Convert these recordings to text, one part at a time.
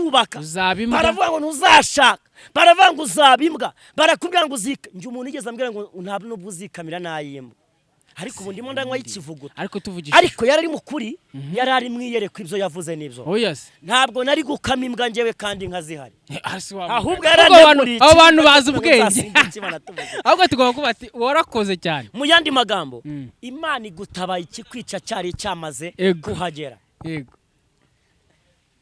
ntuzubaka baravuga ngo ntuzashaka baravuga ngo uzabimbwa barakubwira ngo uzika nje umuntu igeze ambwira ngo ntabwo nubwo uzikamira nayimbwa ariko ubu ndimo ndanywa ikivuguto ariko yarari mukuri yarari mwiyereko ibyo yavuze nibyo ntabwo nari gukama imbwa ngewe kandi nkazihari ahubwo yarari abantu bazi ubwenge ahubwo tugomba kuba ati warakoze cyane mu yandi magambo Imana igutabaye ikikwica cyari cyamaze kuhagera yego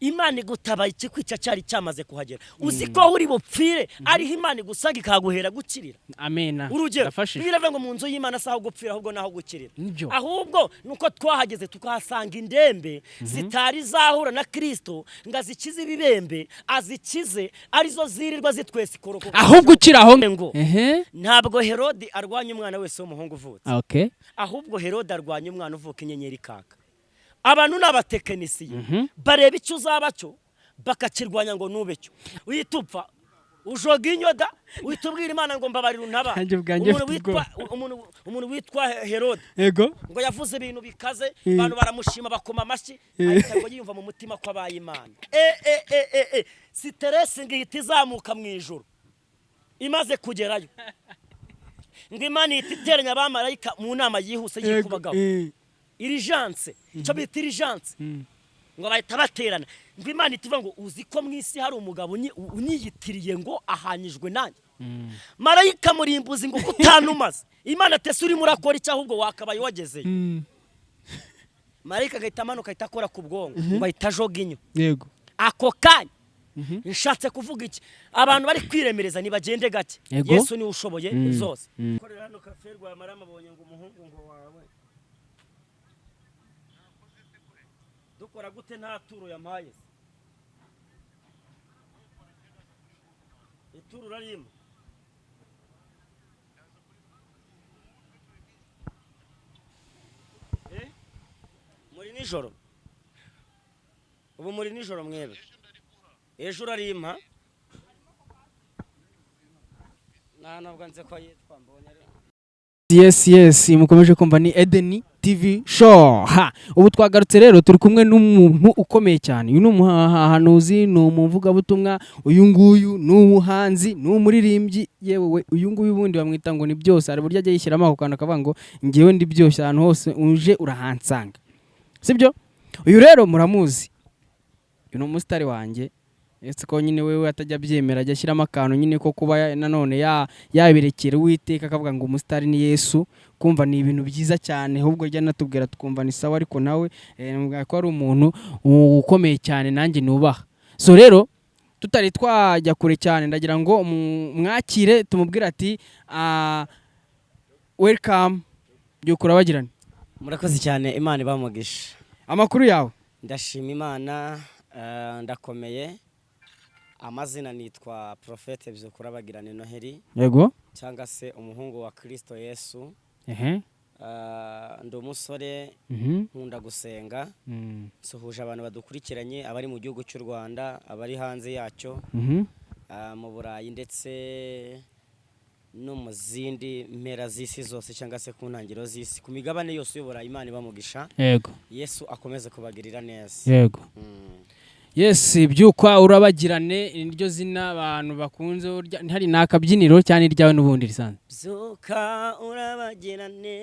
Imana igutabaye ikikwica cyari cyamaze kuhagera uzi ko uri bupfire ariho Imana igusanga ikaguhera gukirira amena urugero birave ngo mu nzu y'Imana saho gupfira ahubwo naho gukirira ahubwo nuko twahageze tukahasanga indembe zitari zahura na Kristo ngazikize ibibembe azikize arizo zirirwa zitwese ikoroko ahubwo ukiraho ngo ntabwo Herode arwanya umwana wese w'umuhungu uvutse ahubwo Herode arwanya umwana uvuka inyenyeri kaka abantu n'abatekinisiye bareba icyo uzaba cyo bakakirwanya ngo nube cyo witupfa ujoga inyoda witubwira Imana ngo mbabarira untaba umuntu witwa Herode yego ngo yavuze ibintu bikaze abantu baramushima bakoma amashyi ariko ngo yumva mu mutima ko abaye Imana stress ngihita izamuka mu ijuru imaze kugerayo ngo Imana ititeranya abamarayika mu nama yihuse y'ikubagabo irijanse cyo bita irijanse ngo bahita baterana ngo Imana itivuga ngo uzi ko mu isi hari umugabo unyiyitiriye ngo ahanyijwe nanjye marayika murimbuzi ngo kutanumaze Imana tese uri murakora icyo ahubwo wakabaye wagezeye marayika gahita amanuka ahita akora ku bwongo ngo ahita ajoga inyo yego ako kanya nshatse kuvuga iki abantu bari kwiremereza nibagende gake Yesu ni ushoboye zose korera hano kaferwa yamara mabonye ngo umuhungu ngo wawe dukora gute nta turo yampaye ituro rarimo muri nijoro ubu muri nijoro mwebe ejo urarima ntabwo nze ko yitwa mbonye yes mukomeje kumva ni Eden TV show ubu twagarutse rero turi kumwe n'umuntu ukomeye cyane uyu n'umuhanuzi n'umuvuga butumwa uyu nguyu n'umuhanzi n'umuririmbyi yewe uyu nguyu ubundi bamwita ngo ni byose ari buryo ajye yishyiramo ako kantu akavuga ngo ngiyewe ndi byose ahantu hose uje urahansanga sibyo uyu rero muramuzi uyu ni umusitari wanjye ese ko nyine wewe atajya byemera ajya ashyiramo akantu nyine ko kuba nanone yabirekera Uwiteka akavuga ngo umusitari ni Yesu kumva ni ibintu byiza cyane ahubwo ajya natubwira tukumva ni sawa ariko nawe ko ari umuntu ukomeye cyane nanjye nubaha so rero tutari twajya kure cyane ndagira ngo mwakire tumubwira ati welcome byukura bagirana murakoze cyane Imana ibamugisha amakuru yawe ndashima Imana ndakomeye amazina nitwa Prophete Byukura bagirana Noheli yego cyangwa se umuhungu wa Kristo Yesu ndi umusore nkunda gusenga suhuje abantu badukurikiranye abari mu gihugu cy'u Rwanda abari hanze yacyo mu Burayi ndetse no mu zindi mpera z'isi zose cyangwa se ku ntangiriro z'isi ku migabane yose y'Uburayi Imana ibamugisha yego Yesu akomeze kubagirira neza yego yes byukwa urabagirane iryo zina abantu bakunze hari nakabyiniro cyane iryawe n'ubundi risanzwe byuka urabagirane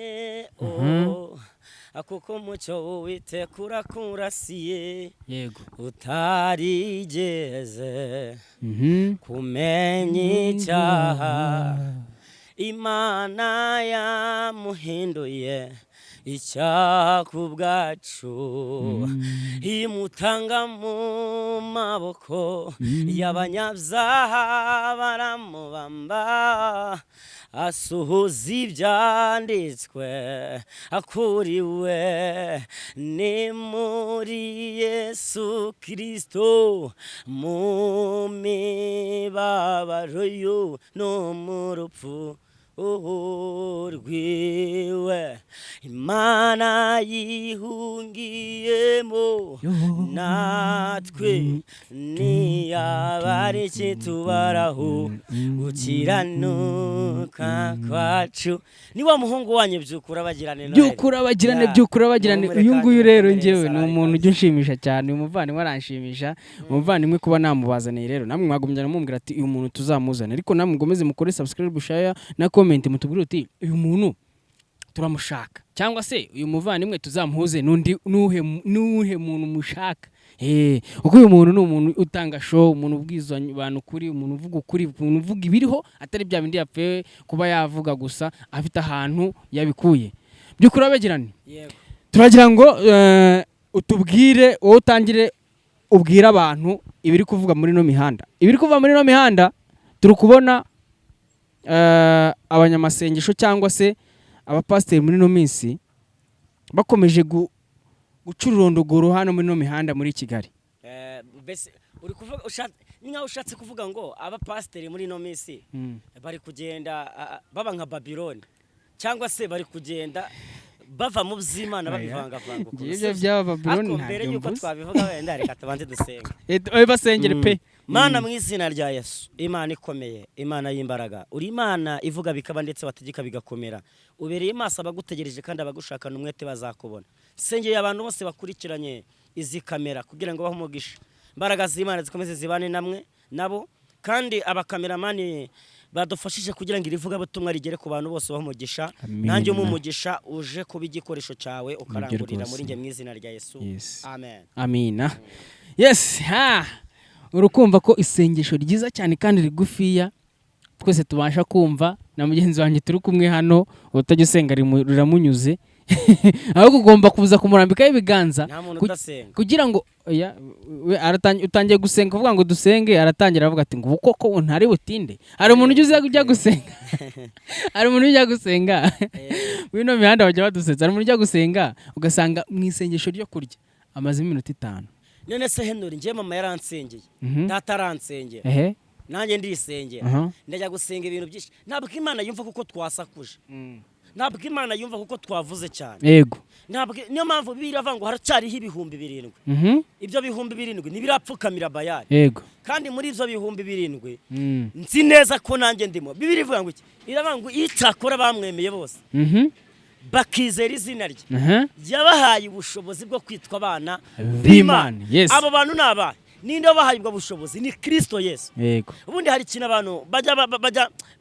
akuko mucyo Uwiteka urakurasiye yego utarigeze kumenya icyaha Imana yamuhinduye icyaha ku bwacu imutanga mu maboko y'abanyabyaha baramubamba asuhuza ibyanditswe akuriwe ni muri Yesu Kristo mu mibabaro no mu rupfu rwiwe Imana yihungiyemo natwe ni yaba ari ikitubaraho gukiranuka kwacu. Ni wa muhungu wanyu byukura bagirane Noheli. byukura bagirane uyu nguyu rero njyewe ni umuntu ujya unshimisha cyane. Uyu muvandimwe aranshimisha. Umuvandimwe kuba namubazaniye rero namwe mwagumya mumbwira ati uyu muntu tuzamuzana, ariko namwe mugomeze mukore subscribe, share na comment mutubwire uti uyu muntu turamushaka, cyangwa se uyu muvandimwe tuzamuhuze nuhe muntu mushaka. Uko uyu muntu ni umuntu utanga show, umuntu ubwiza abantu kuri, umuntu uvuga ukuri, umuntu uvuga ibiriho atari bya bindi yapfuye kuba yavuga gusa, afite ahantu yabikuye. Byukura bagirane. Yego. Turagira ngo utubwire wowe utangire ubwira abantu ibiri kuvuga muri no mihanda. Ibiri kuva muri no mihanda turi kubona abanyamasengesho cyangwa se abapasiteri muri no minsi bakomeje gucururondogoro hano muri no mihanda muri Kigali. Bese uri kuvuga ushatse kuvuga ngo abapasiteri muri no minsi bari kugenda baba nka Babiloni, cyangwa se bari kugenda bava mu by'Imana babivangavanga uko. Ibyo byaba Babiloni nta. Mbere yuko twabivuga wenda reka tubanze dusenga. Basengere pe. Mana mu izina rya Yesu, Imana ikomeye, Imana y'imbaraga, uri Imana ivuga bikaba ndetse wategeka bigakomera. Ubereye maso abagutegereje kandi abagushakana umwete bazakubona. Sengeye abantu bose bakurikiranye izi kamera kugira ngo bahumugisha. Imbaraga z'Imana zikomeze zibane namwe nabo, kandi abakameramani badufashije kugira ngo irivuga butumwa rigere ku bantu bose bahumugisha. Nanjye umumugisha uje kuba igikoresho cyawe ukarangurira muri nge mu izina rya Yesu. Amen. Amina. Yes, urukumva ko isengesho ryiza cyane kandi rigufiya twese tubasha kumva, na mugenzi wanjye turi kumwe hano utajya usenga riramunyuze. Ahubwo ugomba kuza kumurambikaho ibiganza kugira ngo utangiye gusenga uvuga ngo dusenge, aratangira avuga ati ngo koko ntari butinde. Hari umuntu ujya gusenga hari umuntu ujya gusenga bino mihanda bajya badusetsa. Hari umuntu ujya gusenga ugasanga mu isengesho ryo kurya amaze iminota 5. None se Henry ngiye mama yaransengeye, data aransengera, nanjye ndisengera, ndajya gusenga ibintu byinshi. Ntabwo Imana yumva kuko twasakuje, ntabwo Imana yumva kuko twavuze cyane. Yego. Ntabwo niyo mpamvu biravuga ngo haracyariho ibihumbi 7. Ibyo bihumbi 7 ntibirapfukamira Bayali. Yego. Kandi muri ibyo bihumbi 7 nzi neza ko nanjye ndimo. Bibiri ivuga ngo iki? Iravuga ngo icyakora bamwemeye bose bakizera izina rye, yabahaye ubushobozi bwo kwitwa abana b'Imana. Abo bantu ni abahe? Ninde wabahaye ubwo bushobozi? Ni Kristo Yesu. Yego. Ubundi hari ikintu abantu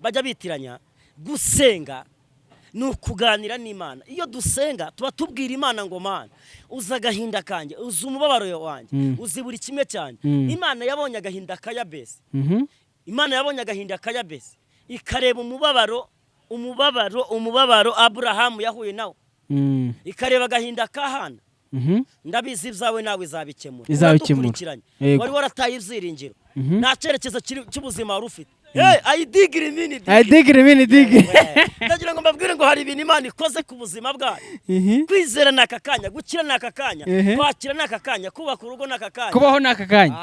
bajya bitiranya. Gusenga ni ukuganira n'Imana. Iyo dusenga tuba tubwira Imana ngo Mana uza agahinda kanjye, uza umubabaro wanjye, uzi buri kimwe cyanjye. Imana yabonye agahinda ka Yabesi. Imana yabonye agahinda ka Yabesi ikareba umubabaro Aburahamu yahuye nawo, ikareba agahinda ka Hana. Ndabizi ibyawe nawe izabikemura. Wari warataye ibyiringiro, nta cyerekezo cy'ubuzima wari ufite. I dig remini. Ndagira ngo mbabwire ngo hari ibintu Imana ikoze ku buzima bwayo. Kwizera n'aka kanya, gukira n'aka kanya, kwakira n'aka kanya, kubaka urugo n'aka kanya, kubaho n'aka kanya.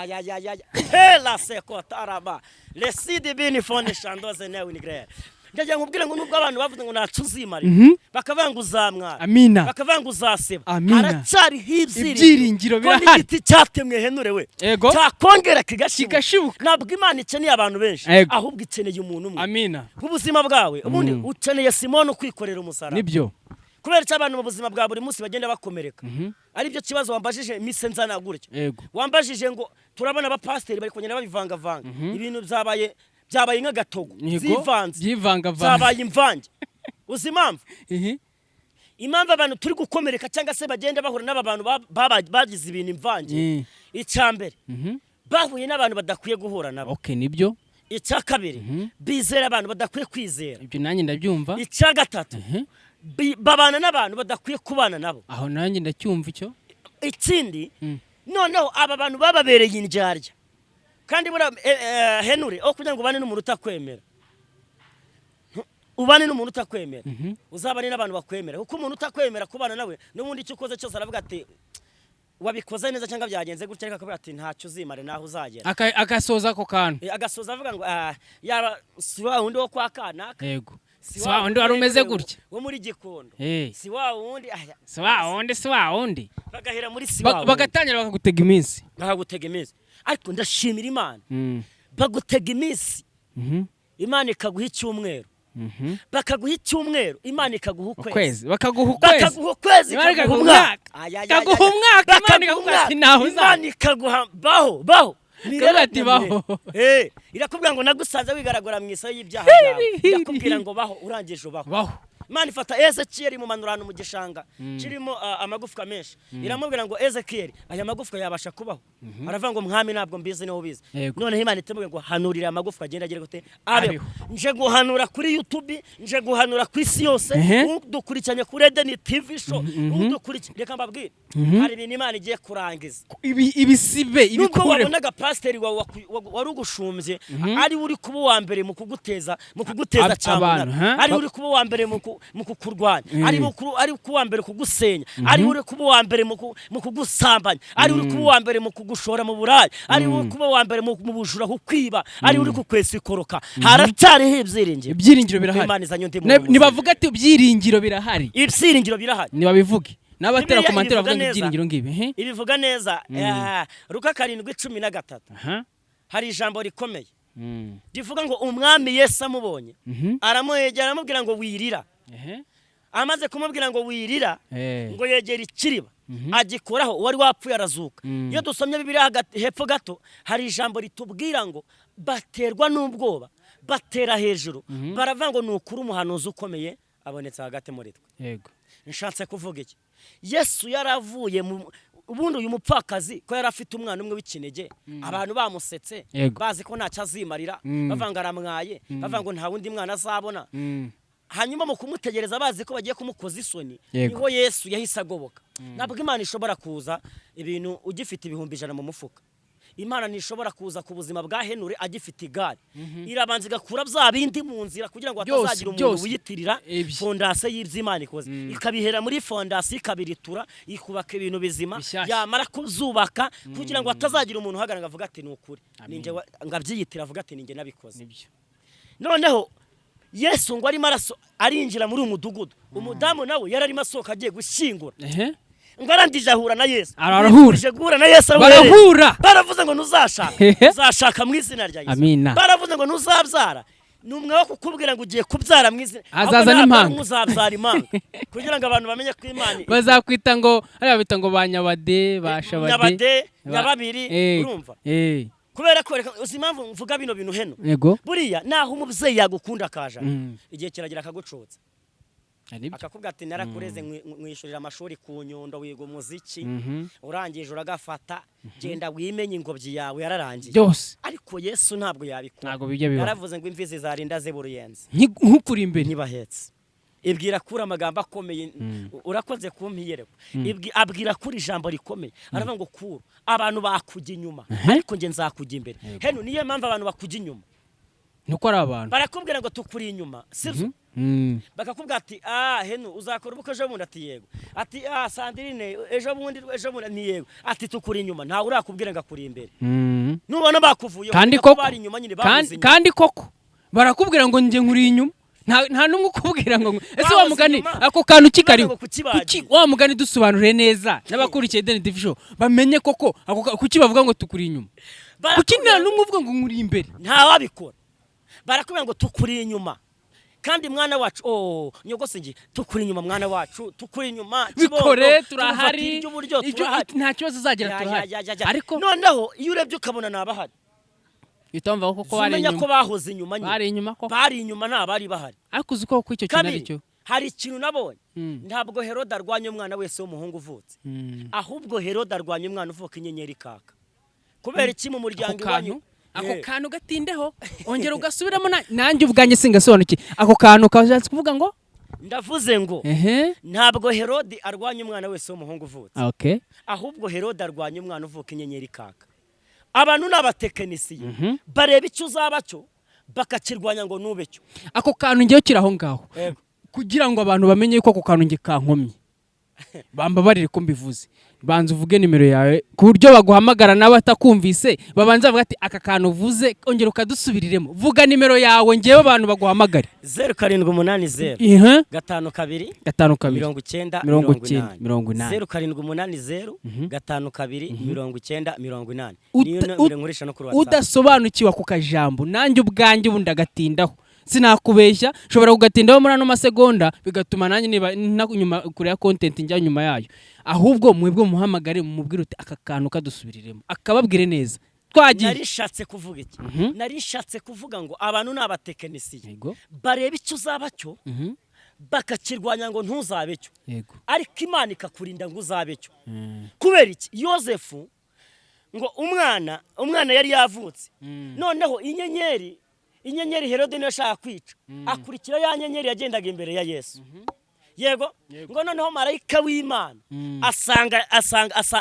La sekotaraba lesidi bini fone shandoze newe nigre. Ndagira ngo mbwire ngo nubwo abantu bavuze ngo nacuzimari, bakavanga uzamwara, bakavanga uzaseba, haracyari ibyiringiro birahari. Ko igiti cyatemwe Henure we cyakongera kigashibuka. Ntabwo Imana ikeneye abantu benshi, ahubwo ikeneye umuntu umwe. Ubuzima bwawe ubundi ukeneye Simoni kwikorera umusaraba. Nibyo. Kubera icyo abantu mu buzima bwa buri munsi bagenda bakomereka. Ari byo kibazo wambajije mise nzana gutya. Wambajije ngo turabona abapasiteri bari kugenda babivangavanga. Ibintu byabaye nk'agatogo zabaye imvange. Uzi impamvu? Impamvu abantu turi gukomereka cyangwa se bagenda bahura n'aba bantu bagize ibintu imvange. Icyambere bahuye n'abantu badakwiye guhura nabo. Nibyo. Icya kabiri bizera abantu badakwiye kwizera. Ibyo nanjye ndabyumva. Icya gatatu babana n'abantu badakwiye kubana nabo. Aho nanjye ndacyumva icyo. Ikindi noneho aba bantu bababereye indyarya. Kandi bura Henry kugira ngo ubane n'umuntu utakwemera, ubane n'umuntu utakwemera, uzabane n'abantu bakwemera. Kuko umuntu utakwemera kubana nawe n'ubundi icyo ukoze cyose aravuga ati wabikoze neza cyangwa byagenze gutya, ariko akavuga ati ntacyo uzimare naho uzagera. Agasoza ako kantu agasoza avuga ngo yaba suwa undi wo kwa kanaka. Yego. si wa wundi wari umeze gutya wo muri Gikondo Eh. si wa wundi si wa wundi bagahera muri si wa wundi bagatangira bakagutega iminsi bakagutega iminsi ariko ndashimira Imana bagutega iminsi Imana ikaguha icyumweru bakaguha icyumweru Imana ikaguha ukwezi bakaguha ukwezi Imana ikaguha umwaka Imana ikaguha baho Ati baho irakubwira ngo nagusanze wigaragura mu isaho y'ibyaha byawe irakubwira ngo baho urangije ubaho Imana ifata Ezekiyeli mu manurano mu gishanga kirimo amagufwa menshi iramubwira ngo Ezekiyeli aya magufwa yabasha kubaho aravuga ngo mwami ntabwo mbizi niho bizi none Imana itemubwira ngo hanurira amagufwa agenda agire gute abeho nje guhanura kuri YouTube nje guhanura ku isi yose dukurikiranye kuri Eden TV show dukurikiranye reka mbabwire hari ibintu Imana igiye kurangiza ibisibe ibikure wabonaga pasiteri wari ugushumbye ari uri kuba wa mbere mu kuguteza cyane ari uri kuba wa mbere mu kukurwanya ari kuba mbere kugusenya ari uri kuba wa mbere mu kugusambanya ari uri kuba wa mbere mu kugushora mu burayi ari uri kuba wa mbere mu bujura kukwiba ari uri kukwesa ikoroka haracyariho ibyiringiro birahari nibavuga ati ibyiringiro birahari nibabivuge n'abatera komantere bavuga ngo ibyiringiro ngibi ibivuga neza Luka 7:13 hari ijambo rikomeye rivuga ngo umwami Yesu amubonye aramwegera aramubwira ngo wirira amaze kumubwira ngo wirira ngo yegera ikiriba agikoraho wari wapfuye arazuka iyo dusomye Bibiliya hepfo gato hari ijambo ritubwira ngo baterwa n'ubwoba batera hejuru baravuga ngo nukuri umuhanuzi ukomeye abonetse hagati muri twe yego nshatse kuvuga iki Yesu yaravuye ubundi uyu mupfakazi ko yari afite umwana umwe w'ikinege abantu bamusetse bazi ko ntacyo azimarira bavanga aramwaye bavanga nta wundi mwana azabona hanyuma mu kumutegereza bazi ko bagiye kumukoza isoni niho Yesu yahise agoboka nabwo Imana ishobora kuza ibintu ugifite 100 mu mufuka Imana nishobora kuza ku buzima bwa Henure agifite igare irabanza igakura bya bindi mu nzira kugira ngo atazagira umuntu wiyitirira fondasiyo y'Imana ikoze ikabihera muri fondasiyo ikabiritura ikubaka ibintu bizima yamara kuzubaka kugira ngo atazagira umuntu uhagaranga avuga ati nukuri ninjye ngabyiyitira avuga ati ninjye nabikoze noneho Yesu ngo ari maraso arinjira muri umudugudu umudamu nawe yararimo asohoka agiye gushyingura ngo arandije ahura na Yesu guhura na Yesu baravuze ngo ntuzashaka mu izina rya Yesu baravuze ngo ntuzabyara numwe wo kukubwira ngo ugiye kubyara mu izina azaza n'impanga uzabyara impanga kugira ngo abantu bamenye ko Imana bazakwita ngo ari bita ngo banyabade bashabade nyababiri urumva kubera ko uzi impamvu mvuga bino bintu heno buriya naho umubyeyi yagukunda akaja igihe kiragira akagucutsa akakubwira ati narakureze mwishurira amashuri ku Nyundo wiga umuziki urangije uragafata genda wimenye ingobyi yawe yararangiye ariko Yesu ntabwo yabikora yaravuze ngo imvizi zarinda zeburuyenze nk'ukuri imbere nibahetse ibwira kuri amagambo akomeye urakoze kumpiyereko abwira kuri ijambo rikomeye aravuga ngo kuru abantu bakujya inyuma ariko nge nzakujya imbere heno niyo mpamvu abantu bakujya inyuma nuko ari abantu barakubwira ngo tukuri inyuma sivyo bakakubwira ati heno uzakora ubuko ejo bundi ati yego ati Sandrine ejo bundi ni yego ati tukuri inyuma ntawe urakubwira ngo akuri imbere nubona bakuvuye bari inyuma nyine kandi koko barakubwira ngo nge nkuri inyuma nta numwe ukubwira ngo ese wa mugani ako kantu kikariho wa mugani dusobanure neza n'abakurikiye Eden TV show bamenye koko kuki bavuga ngo tukuri inyuma kuki nta numwe uvuga ngo nkuri imbere nta wabikora barakubwira ngo tukuri inyuma kandi mwana wacu nyogose ngi tukuri inyuma mwana wacu tukuri inyuma bikore turahari nta kibazo uzagira turahari ariko noneho iyo urebye ukabona nabahari itomva koko bari inyuma ko bahoze inyuma bari inyuma nta bari bahari ariko uzuko ko icyo kintu aricyo hari ikintu nabonye ntabwo Herode arwanya umwana wese w'umuhungu uvutse ahubwo Herode arwanya umwana uvuka inyenyeri kaka kubera iki mu muryango iwanyu ako kantu gatindeho ongera ugasubiramo nanjye ubwanjye singasobanukiye ako kantu kazatse kuvuga ngo ndavuze ngo ntabwo Herode arwanya umwana wese w'umuhungu uvutse ahubwo Herode arwanya umwana uvuka inyenyeri kaka abantu n'abatekinisiye bareba icyo uzaba cyo bakakirwanya ngo nube cyo ako kantu ngiye kiraho ngaho kugira ngo abantu bamenye ko ako kantu nge kankomye bambabarire ko mbivuze banza uvuge nimero yawe ku buryo baguhamagara nawe atakumvise babanza bavuga ati aka kantu uvuze ongera ukadusubiriremo vuga nimero yawe ngewe abantu baguhamagare 0780 52 52 90 0780 niyo nkoresha no kuri WhatsApp. Udasobanukiwe ku kajambo nanjye ubwanjye ubundi agatindaho sinakubeshya shobora kugatindaho muri ano masegonda bigatuma nanjye niba nyuma kure ya content njya nyuma yayo ahubwo mwebwe muhamagare mumubwire uti aka kantu kadusubiriremo akababwire neza twagiye. Narishatse kuvuga iki? Narishatse kuvuga ngo abantu n'abatekinisiye bareba icyo uzaba cyo bakakirwanya ngo ntuzabe cyo, ariko Imana ikakurinda ngo uzabe cyo. Kubera iki? Yosefu ngo umwana yari yavutse noneho inyenyeri Herode niyo ashaka kwica akurikira ya nyenyeri yagendaga imbere ya Yesu. Yego ngo noneho marayika w'Imana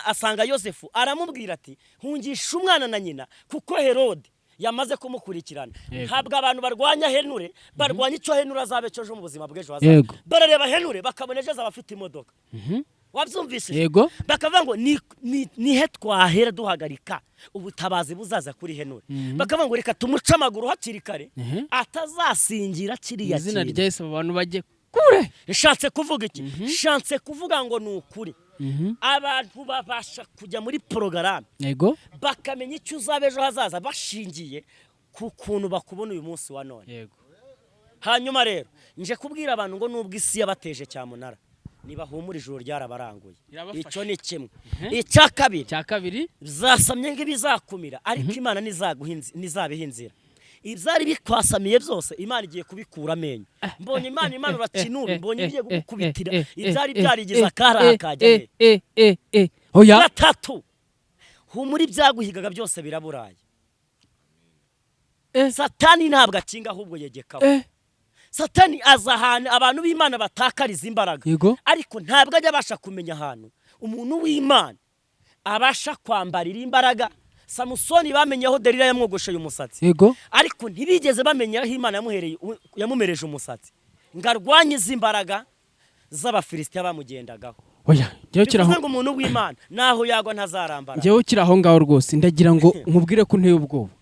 asanga Yosefu aramubwira ati hungisha umwana na nyina kuko Herode yamaze kumukurikirana. Ntabwo abantu barwanya Henure barwanya icyo Henure azabe cyo mu buzima bw'ejo hazaza. Barareba Henure bakabona ejo azabafite imodoka. Wabyumvise? Yego. Bakavuga ngo ni he twahera duhagarika ubutabazi buzaza kuri Henure. Bakavuga ngo reka tumuca amaguru hakiri kare atazasingira kiriya kintu. Izina rya Yesu abantu bajye kure. Nshatse kuvuga iki? Nshatse kuvuga ngo ni ukuri. Abantu babasha kujya muri porogaramu bakamenya icyo uzaba ejo hazaza bashingiye ku kuntu bakubona uyu munsi wa none. Hanyuma rero nje kubwira abantu ngo nubwo isi yabateje cyamunara nibahumura ijuru ryarabaranguye. Icyo ni kimwe. Icya kabiri zasamye nk'ibizakumira ariko Imana nizabiha inzira. Ibyari bikwasamiye byose Imana igiye kubikura amenyo. Mbonye Imana urakinura mbonye igiye gukubitira ibyari byarigize akara kajya. Oya. Gatatu humura ibyaguhigaga byose biraburaye. Satani ntabwo akinga ahubwo yegekaho. Satani azahana abantu b'Imana batakariza imbaraga. Ariko ntabwo ajya abasha kumenya ahantu umuntu w'Imana abasha kwambarira imbaraga. Samusoni bamenyeho Delila yamwogosheye umusatsi. Ariko ntibigeze bamenya aho Imana yamumereje umusatsi. Ngarwanye izimbaraga z'Abafilisitiya bamugendagaho. Oya, ngiye kiraho ngo umuntu w'Imana naho yagwa ntazarambara. Ngiye kiraho ngaho rwose ndagira ngo nkubwire ko nteye ubwoba.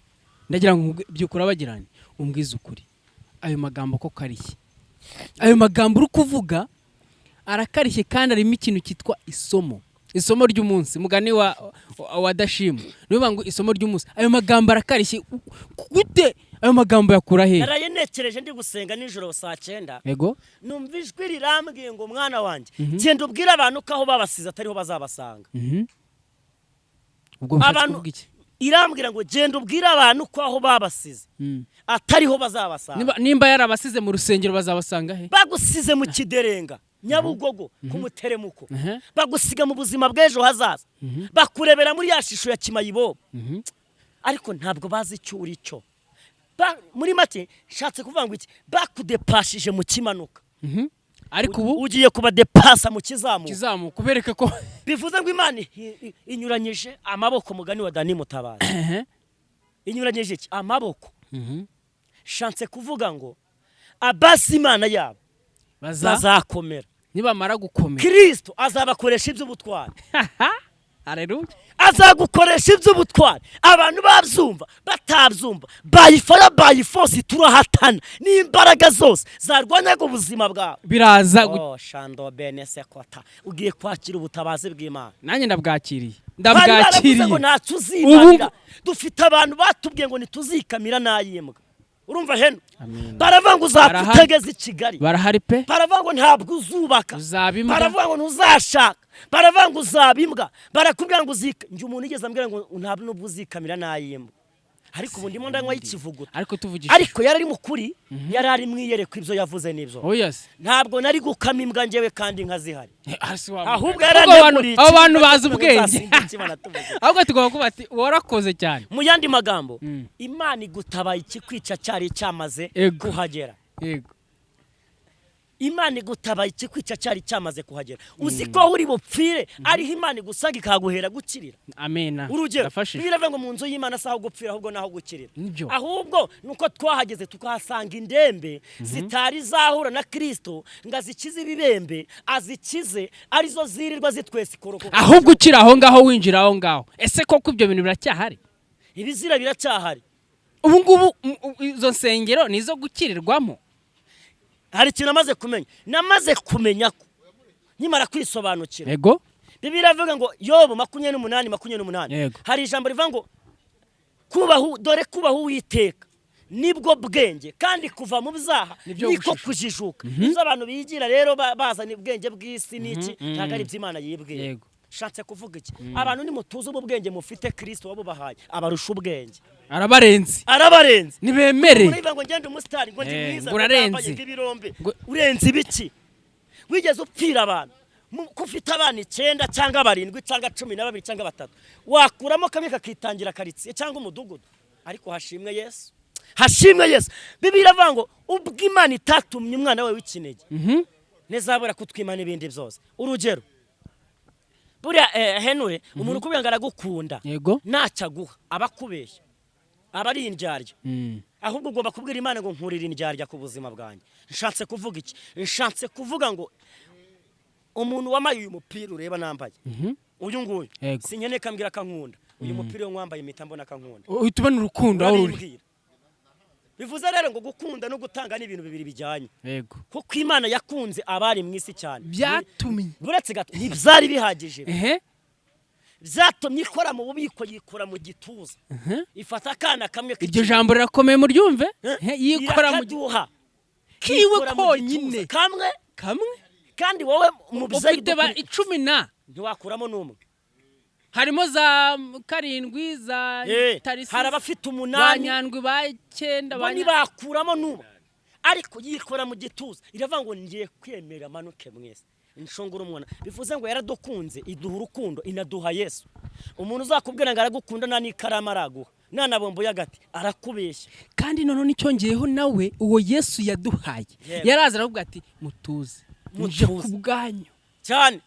Ndagira ngo byukura bagiranye umbwize ukuri. Ayo magambo ko karishye. Ayo magambo uri kuvuga arakarishye kandi arimo ikintu cyitwa isomo ry'umunsi mugani wa Dashima niba ngo isomo ry'umunsi ayo magambo arakarishye gute ayo magambo yakura he? Naraye nekereje ndi gusenga nijoro saa 9 numva ijwi rirambwiye ngo mwana wanjye genda ubwira abantu ko aho babasize atariho bazabasanga. Ubwo mfite iki? Irambwira ngo genda ubwira abantu ko aho babasize atariho bazabasanga. Nimba yarabasize mu rusengero bazabasanga he? Bagusize mu Kiderenga Nyabugogo ku Muteremuko. Bagusiga mu buzima bw'ejo hazaza. Bakurebera muri ya shisho ya Kimayibobo. Ariko ntabwo bazi icyo uri cyo. Muri make nshatse kuvuga ngo iki bakudepashije mu kimanuka. Ariko ubu ugiye kubadepasa mu kizamuka. Kubereka ko bivuze ngo Imana inyuranyije amaboko mugani wa Dani Mutabazi. Inyuranyije iki amaboko. Nshatse kuvuga ngo abasi Imana yabo bazakomera. Nibamara gukomera Kristo azabakoresha iby'ubutwari. Haleluya. Azagukoresha iby'ubutwari abantu babyumva batabyumva by force turahatana n'imbaraga zose zarwanyaga ubuzima bwawe biraza shando bene sekota ugiye kwakira ubutabazi bw'Imana. Nanjye ndabwakiriye ngo ntacyo uzimarira. Dufite abantu batubwiye ngo ntituzikamira nayimbwa. Urumva heno baravuga ngo uzakutegeza i Kigali. Barahari pe. Baravuga ngo ntabwo uzubaka. Baravuga ngo ntuzashaka. Baravuga ngo uzabimbwa. Barakubwira ngo uzika. Nje umuntu igeze ambwira ngo ntabwo nubwo uzikamira nayimbwa. Ariko ubu ndimo ndanywa ikivuguto. Ariko yarari mukuri yarari mwiyereka ibyo yavuze n'ibyo. Ntabwo nari gukama imbwa ngewe kandi nkazihari. Ahubwo yarandemuriye. Abantu bazi ubwenge. Ahubwo tugomba kuba ati warakoze cyane. Mu yandi magambo Imana igutabaye ikikwica cyari cyamaze kuhagera. Imana igutabaye ikikwica cyari cyamaze kuhagera uzi ko uri bupfire ariho Imana igusanga ikaguhera gukirira amena urugero biravuga ngo mu nzu y'Imana saho gupfira ahubwo naho gukirira ahubwo nuko twahageze tukahasanga indembe zitari zahura na Kristo ngazikize ibibembe azikize arizo zirirwa zitwese ikoroko ahubwo ukira aho ngaho winjira aho ngaho ese koko ibyo bintu biracyahari ibizira biracyahari ubu ngubu izo nsengero nizo gukirirwamo hari ikintu namaze kumenya ko nyimara kwisobanukira yego Bibiliya iravuga ngo Yobu 28 hari ijambo rivuga ngo kubaho Uwiteka nibwo bwenge kandi kuva mu byaha niko kujijuka izo abantu bigira rero bazana ubwenge bw'isi n'iki ntago ari iby'Imana yibwiye shatse kuvuga iki abantu nimutuze ubwenge mufite Kristo wabubahaye abarusha ubwenge arabarenze nibemere ngo ngende umusitari ngo ndi mwiza urarenze urenze ibiki wigeze upfira abantu kufite abana 9 cyangwa 7 cyangwa 12 cyangwa 3 wakuramo kamwe kakitangira karitsiye cyangwa umudugudu ariko hashimwe Yesu Bibiliya iravuga ngo ubwo Imana itatumye umwana we w'ikinege nezabura kutwimana ibindi byose urugero buriya Henure umuntu ukubwira ngo aragukunda ntacyaguha abakubeshya abari indyarya ahubwo ugomba kubwira Imana ngo nkurira indyarya ku buzima bwanjye nshatse kuvuga iki nshatse kuvuga ngo umuntu wamaye uyu mupira ureba nambaye uyu nguyu sinyene kambwira kankunda uyu mupira wo mwambaye impita mbona kankunda uhitubana urukundo aho ruri bivuze rero ngo gukunda no gutanga ni ibintu bibiri bijyanye kuko Imana yakunze abari mu isi cyane byatumye buretse gato ntibyari bihagije byatumye ikora mu bubiko yikora mu gituza ifata akana kamwe iryo jambo rirakomeye mu ryumve yikora mu gituza kiwe konyine kamwe kandi wowe mu ufite ba 10 ntiwakuramo n'umwe harimo za 7 za tarisi hari abafite 8 banyandwi ba 9 bani bakuramo n'umwe ariko yikora mu gituza iravuga ngo ngiye kwemera manuke mwese inshongura umwana bivuze ngo yaradukunze iduha urukundo inaduha Yesu umuntu uzakubwira ngo aragukunda nta n'ikarama araguha nanabombo yagati arakubeshya kandi none nicyongeyeho nawe uwo Yesu yaduhaye yaraza aravuga ati mutuze nje kubwanyu cyane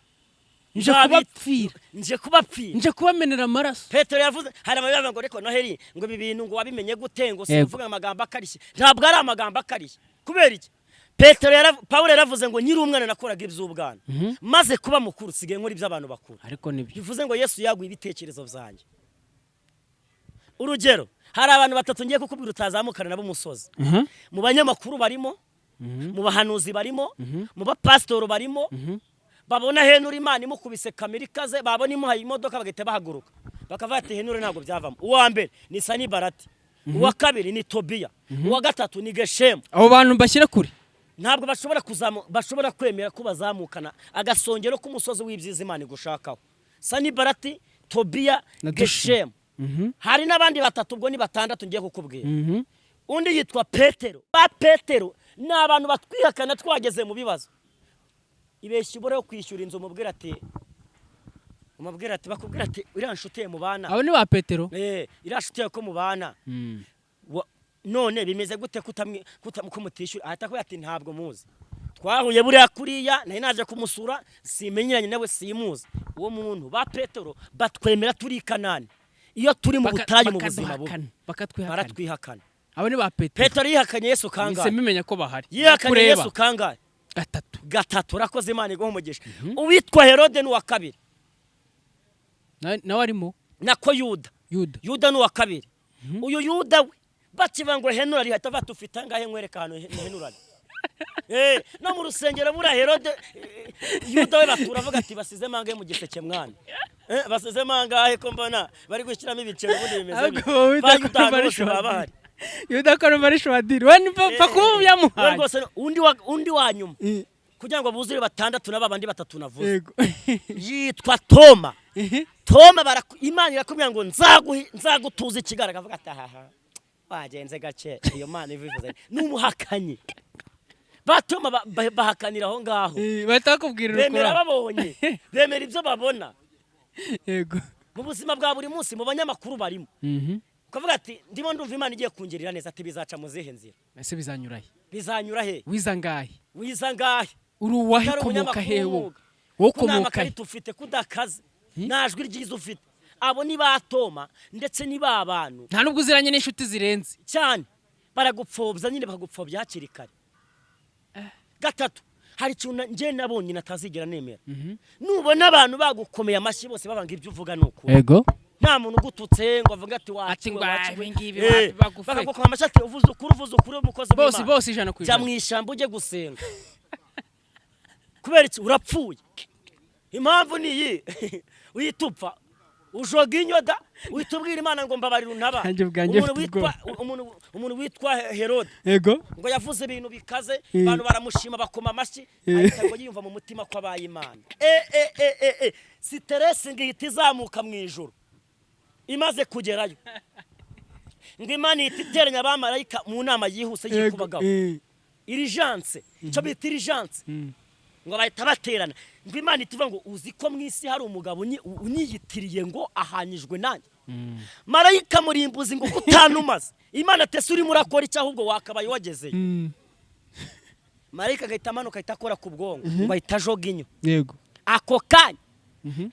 nje kubapfira nje kubamenera amaraso Petero yavuze hari amabibaga ngo reko Noheli ngo ibi bintu ngo wabimenye gute ngo sivuga amagambo akarishye ntabwo ari amagambo akarishye kubera iki Paulo yaravuze ngo nyiri umwana nakoraga iby'ubwana maze kuba mukuru sigaye nkora iby'abantu bakuru ariko nibyo bivuze ngo Yesu yaguye ibitekerezo byanjye urugero hari abantu batatu ngiye kukubwira utazamukana nabo umusozi mu banyamakuru barimo mu bahanuzi barimo mu bapasitoro barimo babona Henure Imana imukubise kamera ikaze babona imuhaye imodoka bagahita bahaguruka bakavuga ati Henure ntabwo byavamo uwa mbere ni Sanibarati uwa kabiri ni Tobiya uwa gatatu ni Geshemu abo bantu bashyira kuri ntabwo bashobora kwemera ko bazamukana agasongero k'umusozi w'ibyiza Imana igushakaho Sanibarati Tobiya Geshemu hari n'abandi batatu ubwo ni 6 ngiye kukubwira undi yitwa Petero ni abantu batwihakana twageze mu bibazo ibeshya ubure yo kwishyura inzu umubwira ati bakubwira ati iranshuti mu bana abo ni ba Petero irashuti ko mu bana none bimeze gute kumutishyura ahita ko ati ntabwo muzi twahuye buriya kuriya nari naje kumusura simenyeranye nawe simuzi uwo muntu ba Petero batwemera turi Kanani iyo turi mu butayu mu buzima bubi baratwihakana abo ni ba Petero yihakanye Yesu kangahe nimenya ko bahari yihakanye Yesu kangahe gatatu rakoze Imana iguha umugisha uwitwa Herode n'uwa kabiri nawe arimo nako Yuda n'uwa kabiri uyu Yuda we bakivangwa Henure ari hata batufite angahe nkwereka hano Henure no mu rusengero bura Herode Yuda we batura avuga ati basize mangahe mu giseke mwana basize mangahe ko mbona bari gushyiramo ibiciro ubundi bimeze bite Yuda ko marisho wadiri wani papa ko byamuhaye rwose undi wa nyuma kugira ngo buzire 6 n'abandi 3 navuze yitwa Toma Imana irakubwira ngo nzagutuza ikigaraga avuga ati aha wagenze gace iyo Mana ivivuze n'umuhakanyi batuma bahakanira aho ngaho batakubwira ukora bemera babonye bemera ibyo babona yego mu buzima bwa buri munsi mu banyamakuru barimo ukavuga ati ndimo ndumva Imana igiye kungirira neza, ati bizaca mu zihe nzira? ese bizanyura he? Bizanyura he? Wiza ngahe? Wiza ngahe? Uri uwahe? Komoka hewo? Wo komoka he? Ufite kudakaze najwi ryiza ufite. Abo ni batoma ndetse ni babantu nta nubwo uziranye n'inshuti zirenze cyane, baragupfobya nyine bagupfobya hakiri kare. Gatatu, hari ikintu nje nabonye natazigera nemera. Nubona abantu bagukomeye amashyi bose babanga ibyo uvuga nuko ego nta muntu ugututse ngo avuga ati ati ngo ngibi bagufe bagukoma amashyi ati uvuze ukuri umukozi bose bose ijana ku ijana. Jya mu ishyamba ujye gusenga kubera iki urapfuye. Impamvu ni iyi uyitupfa ujoga inyoda witubwira Imana ngo mbabarira untaba. Umuntu witwa Herode ego ngo yavuze ibintu bikaze, abantu baramushima bakoma amashyi, ariko ngo yiyumva mu mutima ko abaye Imana. Stress ngihita izamuka mu ijuru imaze kugerayo, ngo Imana ihita iteranya abamarayika mu nama yihuse y'ikubagabo. Urgence, icyo bita urgence, ngo bahita baterana, ngo Imana itivuga ngo uzi ko mu isi hari umugabo unyiyitiriye ngo ahanyijwe nanjye. Marayika murimbuzi ngo kutanumaze Imana atese urimo urakora icyo ahubwo wakabaye wagezeyo. Marayika agahita amanuka ahita akora ku bwongo ngo ahita ajoga inyo. Yego Ako kanya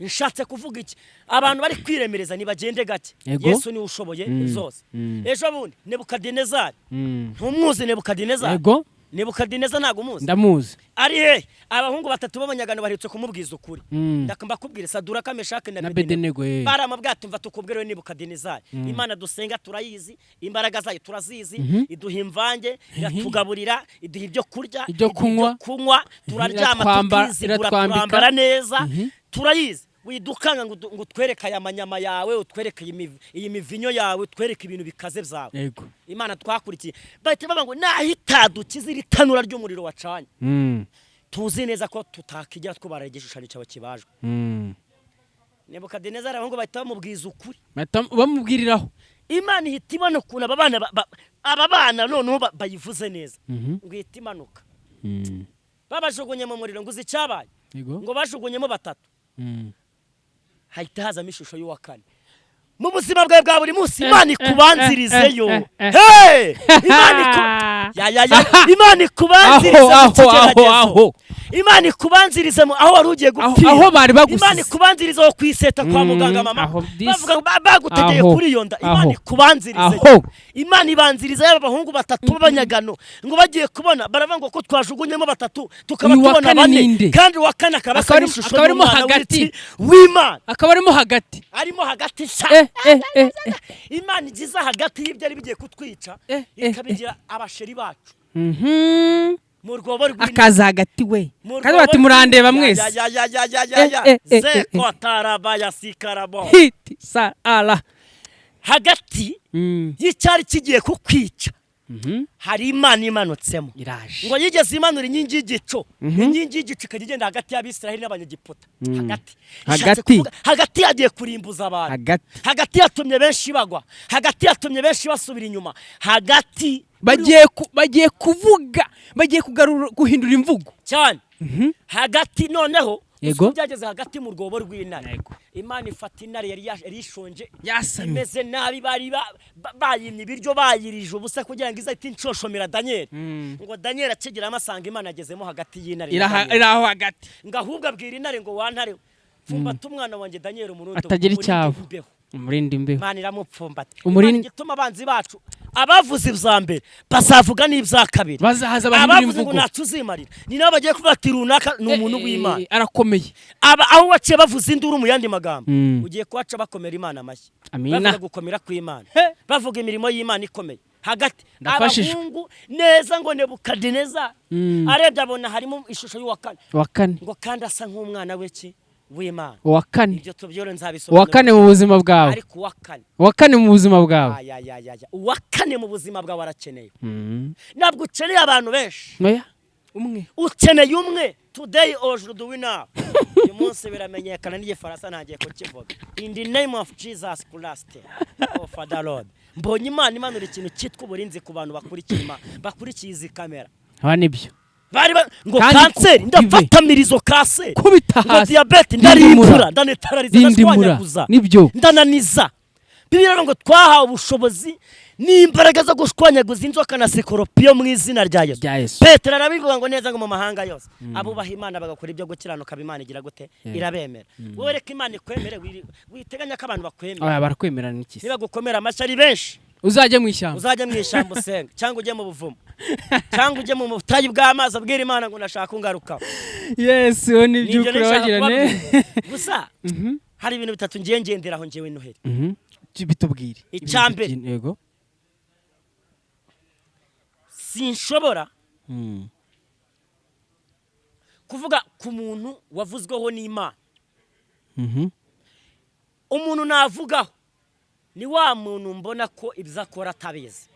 nshatse kuvuga iki, abantu bari kwiremereza nibagende gake. Yesu ni ushoboye zose. Ejo bundi Nebukadinezari, ntumuzi Nebukadinezari? Yego Nebukadineza ntago umuzi? Ndamuzi. Ari he abahungu batatu b'abanyagano baherutse kumubwiza ukuri. Ndakamba kubwira Saduraka, Meshaki na Abedenego. Baramubwira tumva tukubwire Nebukadinezari, Imana dusenga turayizi, imbaraga zayo turazizi, iduha imvange, iratugaburira, iduha ibyo kurya, ibyo kunywa, turaryama tukizigura, turambara neza, turayizi. Widukanga ngo twereka aya manyama yawe, utwereke iyi mivinyo yawe, utwereke ibintu bikaze byawe. Yego Imana twakurikiye bahita baba ngo nahitadukiza iri tanura ry'umuriro wacanye. Tuzi neza ko tutakijya twubara igishushanyo cyawe kibajwe. Nebukadinezari abahungu bahita bamubwiza ukuri, bamubwiriraho. Imana ihita ibona ukuntu aba bana noneho bayivuze neza, ngo ihita imanuka. Babajugunye mu muriro, ngo uzi icyabaye, ngo bajugunyemo batatu. Hahita hazamo ishusho y'uwa kane. Mu buzima bwawe bwa buri munsi Imana ikubanzirizeyo. Imana ikubanzirize mu kigeragezo. Imana ikubanzirizemo aho wari ugiye gupfira, aho bari bagusize. Imana ikubanzirize aho kwiseta kwa muganga mama, bavuga bagutegeye kuri iyo nda. Imana ikubanzirizeyo. Imana ibanziriza y'aba bahungu batatu b'abanyagano, ngo bagiye kubona baravuga ngo ko twajugunyemo batatu tukaba tubona bane, kandi wa kane akaba ari ishusho y'Imana w'Imana, akaba arimo hagati, arimo hagati sha. Imana igize hagati y'ibyo ari bigiye kutwica, ikabigira abasheri bacu. Mu rwobo akaza hagati we, kandi bati murandeba mwese. Zeko tarabaya sikarabo hiti sa ala hagati y'icyari kigiye kukwica. Hari Imana imanutsemo iraje, ngo yigeze imanura inkingi y'igico. Inkingi y'igico ikagenda hagati y'Abisiraheli n'Abanyegiputa. Hagati yagiye kurimbuza abantu. Hagati yatumye benshi bagwa. Hagati yatumye benshi basubira inyuma. Hagati bagiye kuvuga, bagiye guhindura imvugo cyane. Hagati noneho byageze hagati mu rwobo rw'intare. Imana ifata intare yari ishonje imeze nabi, bari bayimye ibiryo bayirije ubusa kugira ngo izahite inshoshomera Daniel. Ngo Daniel akigera amasanga Imana agezemo hagati y'intare iraho hagati, ngo ahubwo abwira intare ngo wantare pfumbata umwana wanjye Daniel umurundo atagira icyabo, umurindi imbeho. Imana iramupfumbata. Imana igituma abanzi bacu abavuze ibya mbere bazavuga n'ibya kabiri, bazahaza bahindura imvugo. Abavuze ngo natuzimarira ni nabo bagiye kuvuga ati runaka ni umuntu w'Imana, arakomeye. Aho waciye bavuze induru mu yandi magambo, ugiye kubaca bakomera Imana amashyi, bavuga gukomera kw'Imana, bavuga imirimo y'Imana ikomeye. Hagati abahungu neza ngo Nebukadineza arebye abona harimo ishusho y'uwa kane, ngo kandi asa nk'umwana w'iki w'Imana. Uwa kane, ibyo tubyore nzabisobanura. Uwa kane mu buzima bwawe, ariko uwa kane mu buzima bwawe, uwa kane mu buzima bwawe arakeneye. Ntabwo ukeneye abantu benshi, umwe ukeneye umwe. Today aujourd'hui we now uyu munsi biramenyekana n'igifaransa ntagiye kukivuga. In the name of Jesus Christ, oh Father Lord, mbonye Imana imanura ikintu cyitwa uburinzi ku bantu bakurikiye izi kamera. Nibyo bari ngo kanseri ndafatamirizo kanseri, kubita hasi, ngo diabete ndaribura, ndanetarariza, ndashwanyaguza, nibyo ndananiza Bibiliya ngo twahawe ubushobozi n'imbaraga zo gushwanyaguza inzoka na sikoropiyo mu izina rya Yesu. Petero arabivuga ngo neza ngo mu mahanga yose abubaha Imana bagakora ibyo gukiranuka Imana igira gute irabemera. Wowe reka Imana ikwemere witeganya ko abantu bakwemera. Barakwemera n'iki? Niba gukomera amashyi ari benshi uzajye mu ishyamba. Uzajye mu ishyamba usenga cyangwa ujye mu buvumo cyangwa ujye mu butayu bw'amazi abwira Imana ngo nashaka ungaruka. Yes, wo ni by'ukuri bagirane. Gusa hari ibintu bitatu ngiye ngenderaho njyewe Noheli. Bitubwire. Icyambere. Yego. Sinshobora kuvuga ku muntu wavuzweho n'Imana. Umuntu navugaho ni wa muntu mbona ko ibyo akora atabizi.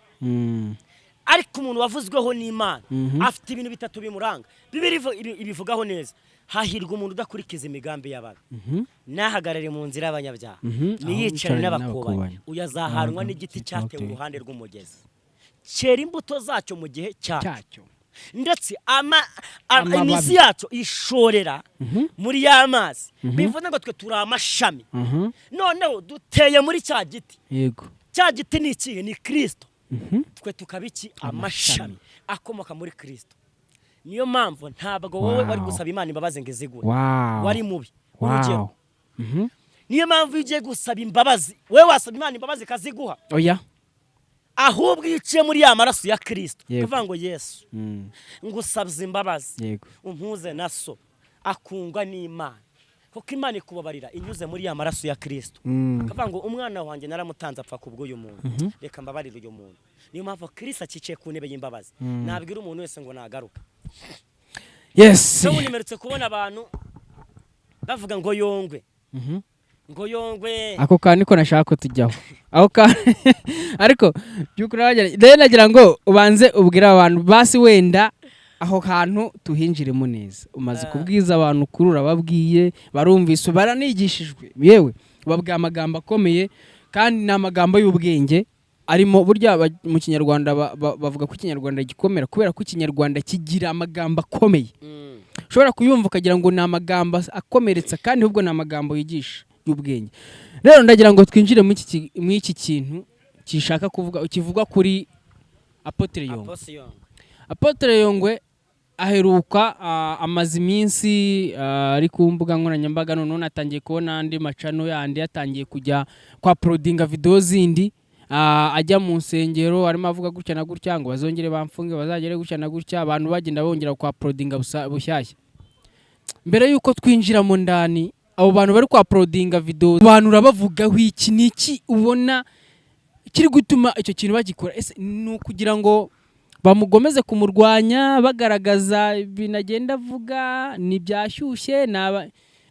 Ariko umuntu wavuzweho n'Imana afite ibintu bitatu bimuranga. Bibiliya ibivugaho neza. Hahirwa umuntu udakurikiza imigambi y'abantu. Nahagarare mu nzira y'abanyabyaha. Niyicare n'abakobanyi. Uyazahanwa n'igiti cyatewe uruhande rw'umugezi. Cyera imbuto zacyo mu gihe cyacyo. Ndetse imizi yacu ishorera muri y'amazi. Bivuze ngo twe turi amashami. Noneho duteye muri cya giti. Yego. Cya giti ni ikihe? Ni Kristo. Twe tukabiki amashami akomoka muri Kristo. Niyo mpamvu ntabwo wowe wari gusaba Imana imbabazi ngo izigure. Wari mubi. Urugero. Niyo mpamvu ugiye gusaba imbabazi wowe wasaba Imana imbabazi kaziguha. Oya. Ahubwo yiciye muri ya maraso ya Kristo. Kuvuga ngo Yesu ngusabye imbabazi. Umpuze na so akungwa n'Imana. Kuko Imana ikubabarira inyuze muri ya maraso ya Kristo. Kuvuga ngo umwana wanjye naramutanze apfa kubw'uyu muntu. Reka mbabarire uyu muntu. Niyo mpamvu Kristo akicaye ku ntebe y'imbabazi. Nabwira umuntu wese ngo nagaruka. Yes. So unimerutse kubona abantu bavuga ngo yongwe. Ngo yongwe. Ako kandi ko nashaka ko tujyaho. Aho ariko byukuri nagira ngo ubanze ubwira abantu basi wenda aho hantu tuhinjiremo neza. Umaze kubwiza abantu kurura babwiye barumvise baranigishijwe. Yewe babwiye amagambo akomeye kandi n'amagambo y'ubwenge arimo burya mu Kinyarwanda bavuga ko Ikinyarwanda gikomera kubera ko Ikinyarwanda kigira amagambo akomeye. Ushobora kuyumva ukagira ngo ni amagambo akomeretsa kandi ahubwo ni amagambo yigisha y'ubwenge. Rero ndagira ngo twinjire mu iki kintu kishaka kuvuga ukivuga kuri Apotre Yongwe. Apotre Yongwe aheruka amazi iminsi ari ku mbuga nkoranyambaga none natangiye kubona andi macano yandi yatangiye kujya kwa uploadinga video zindi ajya mu nsengero arimo avuga gutya na gutya ngo bazongere bamfunge bazagere gutya na gutya abantu bagenda bongera kwa uploadinga bushyashya. Mbere yuko twinjira mu ndani abo bantu bari kwa uploadinga video abantu urabavugaho iki niki ubona kiri gutuma icyo kintu bagikora ese no kugira ngo bamugomeze kumurwanya bagaragaza binagenda avuga ni byashyushye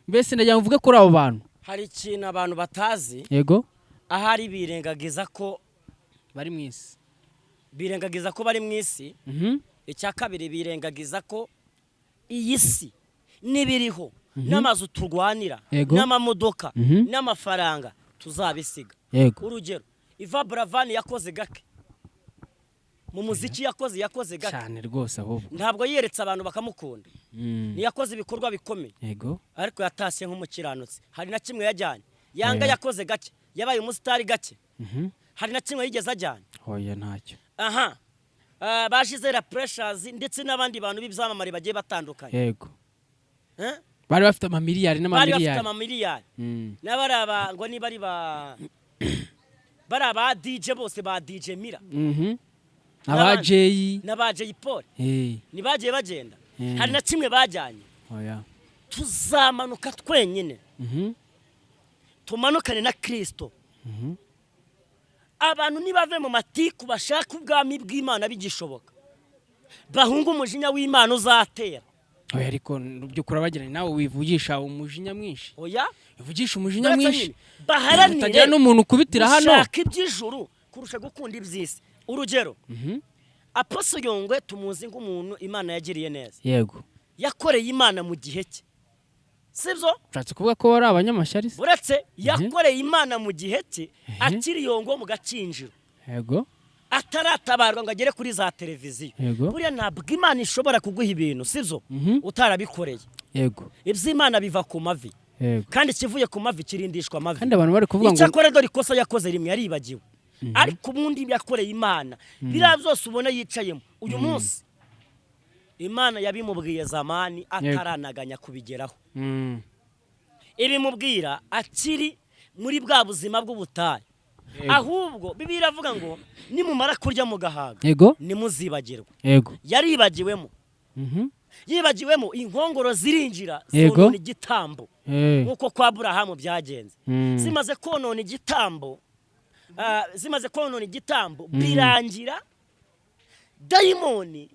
mbese ndagira mvuge kuri abo bantu hari ikintu abantu batazi. Yego. Ahari birengagiza ko bari mu isi. Birengagiza ko bari mu isi. Icya kabiri birengagiza ko iyi si nibiriho n'amazu turwanira n'amamodoka n'amafaranga tuzabisiga. Urugero Iva Buravan yakoze gake mu muziki yakoze gake cyane rwose ahubwo ntabwo yeretse abantu bakamukunda. Niyakoze ibikorwa bikomeye. Yego. Ariko yatashye nk'umukiranutsi. Hari na kimwe yajyanye. Yanga yakoze gake yabaye umusitari gake. Hari na kimwe yigeze ajyanye. Oya ntacyo. Bashize la pressures ndetse n'abandi bantu b'ibyamamare bagiye batandukanye. Yego. Bari bafite amamiliyari n'amamiliyari. Bari bafite amamiliyari. N'abaraba ngo ni bari baraba DJ bose ba DJ Mira. Aba Jay n'aba Jay Paul. Ni bagiye bagenda. Hari na kimwe bajyanye. Oya. Tuzamanuka twenyine. Tumanukane na Kristo. Abantu nibave mu matiku bashaka ubwami bw'Imana bigishoboka. Bahunga umujinya w'Imana uzatera. Oya ariko byukura bagiranye nawe wivugisha umujinya mwinshi. Oya, uvugisha umujinya mwinshi. Baharanire utagira n'umuntu kubitira hano. Ushaka iby'ijuru kurusha gukunda iby'isi. Urugero. Apostle Yongwe tumuzi nk'umuntu Imana yagiriye neza. Yego. Yakoreye Imana mu gihe cye. Sibyo? Ushatse kuvuga ko bari abanyamashyari. Uretse yakoreye Imana mu gihe cye akiri Yongwe mu gacinjiro. Yego. Ataratabarwa ngo agere kuri za televiziyo. Buriya ntabwo Imana ishobora kuguha ibintu sibyo utarabikoreye. Yego. Iby'Imana biva ku mavi. Yego. kandi kivuye ku mavi kirindishwa amavi kandi abantu bari kuvuga ngo icyakora dore ikosa yakoze rimwe yaribagiwe ariko ubundi yakoreye Imana biriya byose ubona yicayemo uyu munsi Imana yabimubwiye zamani ataranaganya kubigeraho ibimubwira akiri muri bwa buzima bw'ubutayu ahubwo Bibiliya iravuga ngo nimumara kurya mu gahaga yego nimuzibagirwa yego yaribagiwemo yibagiwemo inkongoro zirinjira Yego. zonona igitambo Eh. nkuko kwa Aburahamu byagenze zimaze konona igitambo birangira dayimoni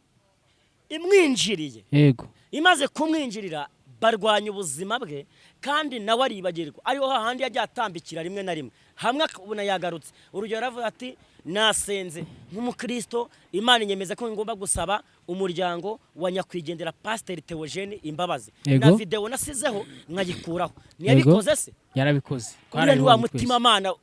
imwinjiriye yego imaze kumwinjirira barwanya ubuzima bwe kandi nawe aribagirwa ariho hahandi yajya atambikira rimwe na rimwe hamwe akabona yagarutse urugero aravuga ati nasenze nk'umukristo Imana inyemeza ko ngomba gusaba umuryango wa nyakwigendera Pasteur Theogene imbabazi Yego. na video nasizeho nkayikuraho ntiyabikoze se yarabikoze kuriya ni wa mutima mana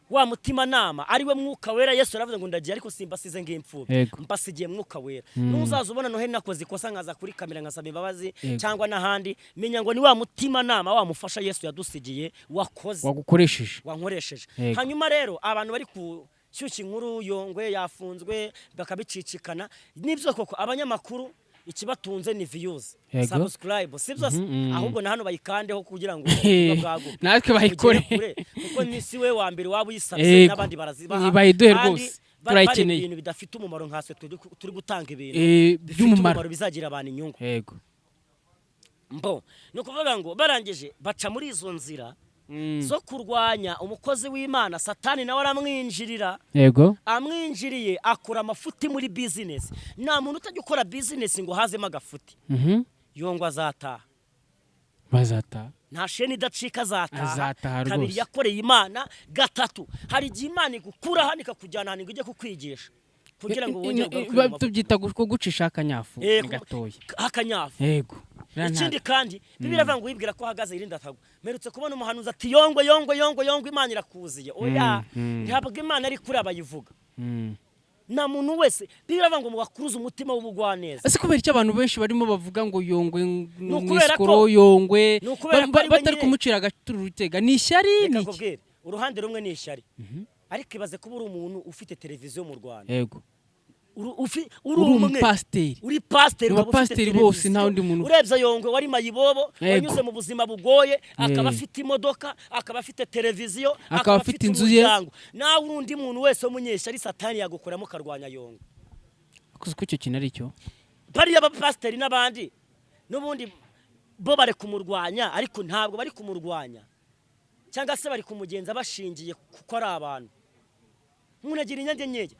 wa mutima nama ariwe mwuka wera Yesu aravuze ngo ndagiye ariko simbasize ng'imfubyi Yego. mbasigiye mwuka wera nuzaza ubona Noheli nakoze ikosa nkaza kuri kamera nkasaba imbabazi cyangwa n'ahandi menya ngo ni wa mutima nama wamufasha Yesu yadusigiye wakoze wagukoresheje wankoresheje Yego. hanyuma rero abantu bari ku shyushya inkuru Yongwe yafunzwe bakabicicikana nibyo koko abanyamakuru ikibatunze ni views Yego. subscribe sibyo ahubwo na hano bayikandeho kugira ngo bwaguke natwe bayikore kuko ni siwe wa mbere waba uyisabye n'abandi barazibaha bayiduhe rwose turayikeneye ibintu bidafite umumaro nkaswe turi gutanga ibintu by'umumaro bizagira abantu inyungu yego mbo no kuvuga ngo barangije baca muri izo nzira zo kurwanya umukozi w'Imana Satani nawe aramwinjirira yego amwinjiriye akora amafuti muri business nta muntu utajya ukora business ngo hazemo agafuti Yongwe azataha bazataha nta sheni idacika Azataha rwose. kabiri yakoreye Imana gatatu hari igihe Imana igukura hano ikakujyana ahantu ngo ujye kukwigisha kugira ngo wongere ugaruke tubyita gucisha akanyafu ni gatoya akanyafu yego ikindi kandi Bibiliya iravuga ngo wibwira ko ahagaze irinda atagwa merutse kubona umuhanuzi ati Yongwe Imana irakuziye oya ntabwo Imana ari kuri abayivuga na muntu wese Bibiliya iravuga ngo mubakuruze umutima w'ubugwaneza ese kubera icyo abantu benshi barimo bavuga ngo Yongwe Nukubera ko- mwiskoro Yongwe nukubera ko ari we batari nyine- kumucira agaturu rutega ni ishyari reka ni iki nkubwire uruhande rumwe ni ishyari ariko ibaze kuba uri umuntu ufite televiziyo mu Rwanda yego uri uri umwe umupasiteri uri pasiteri Mu bapasiteri bose nta wundi muntu. urebye Yongwe wari mayibobo Yego. wanyuze mu buzima bugoye akaba afite imodoka akaba afite televiziyo Akaba afite inzu ye. umuryango. nawe undi muntu wese w'umunyeshyari Satani yagukoramo ukarwanya Yongwe akoze ko icyo kintu ari cyo bariya bapasiteri n'abandi n'ubundi bo bari kumurwanya ariko ntabwo bari kumurwanya cyangwa se bari kumugenza bashingiye kuko ari abantu umuntu agira inyange nyege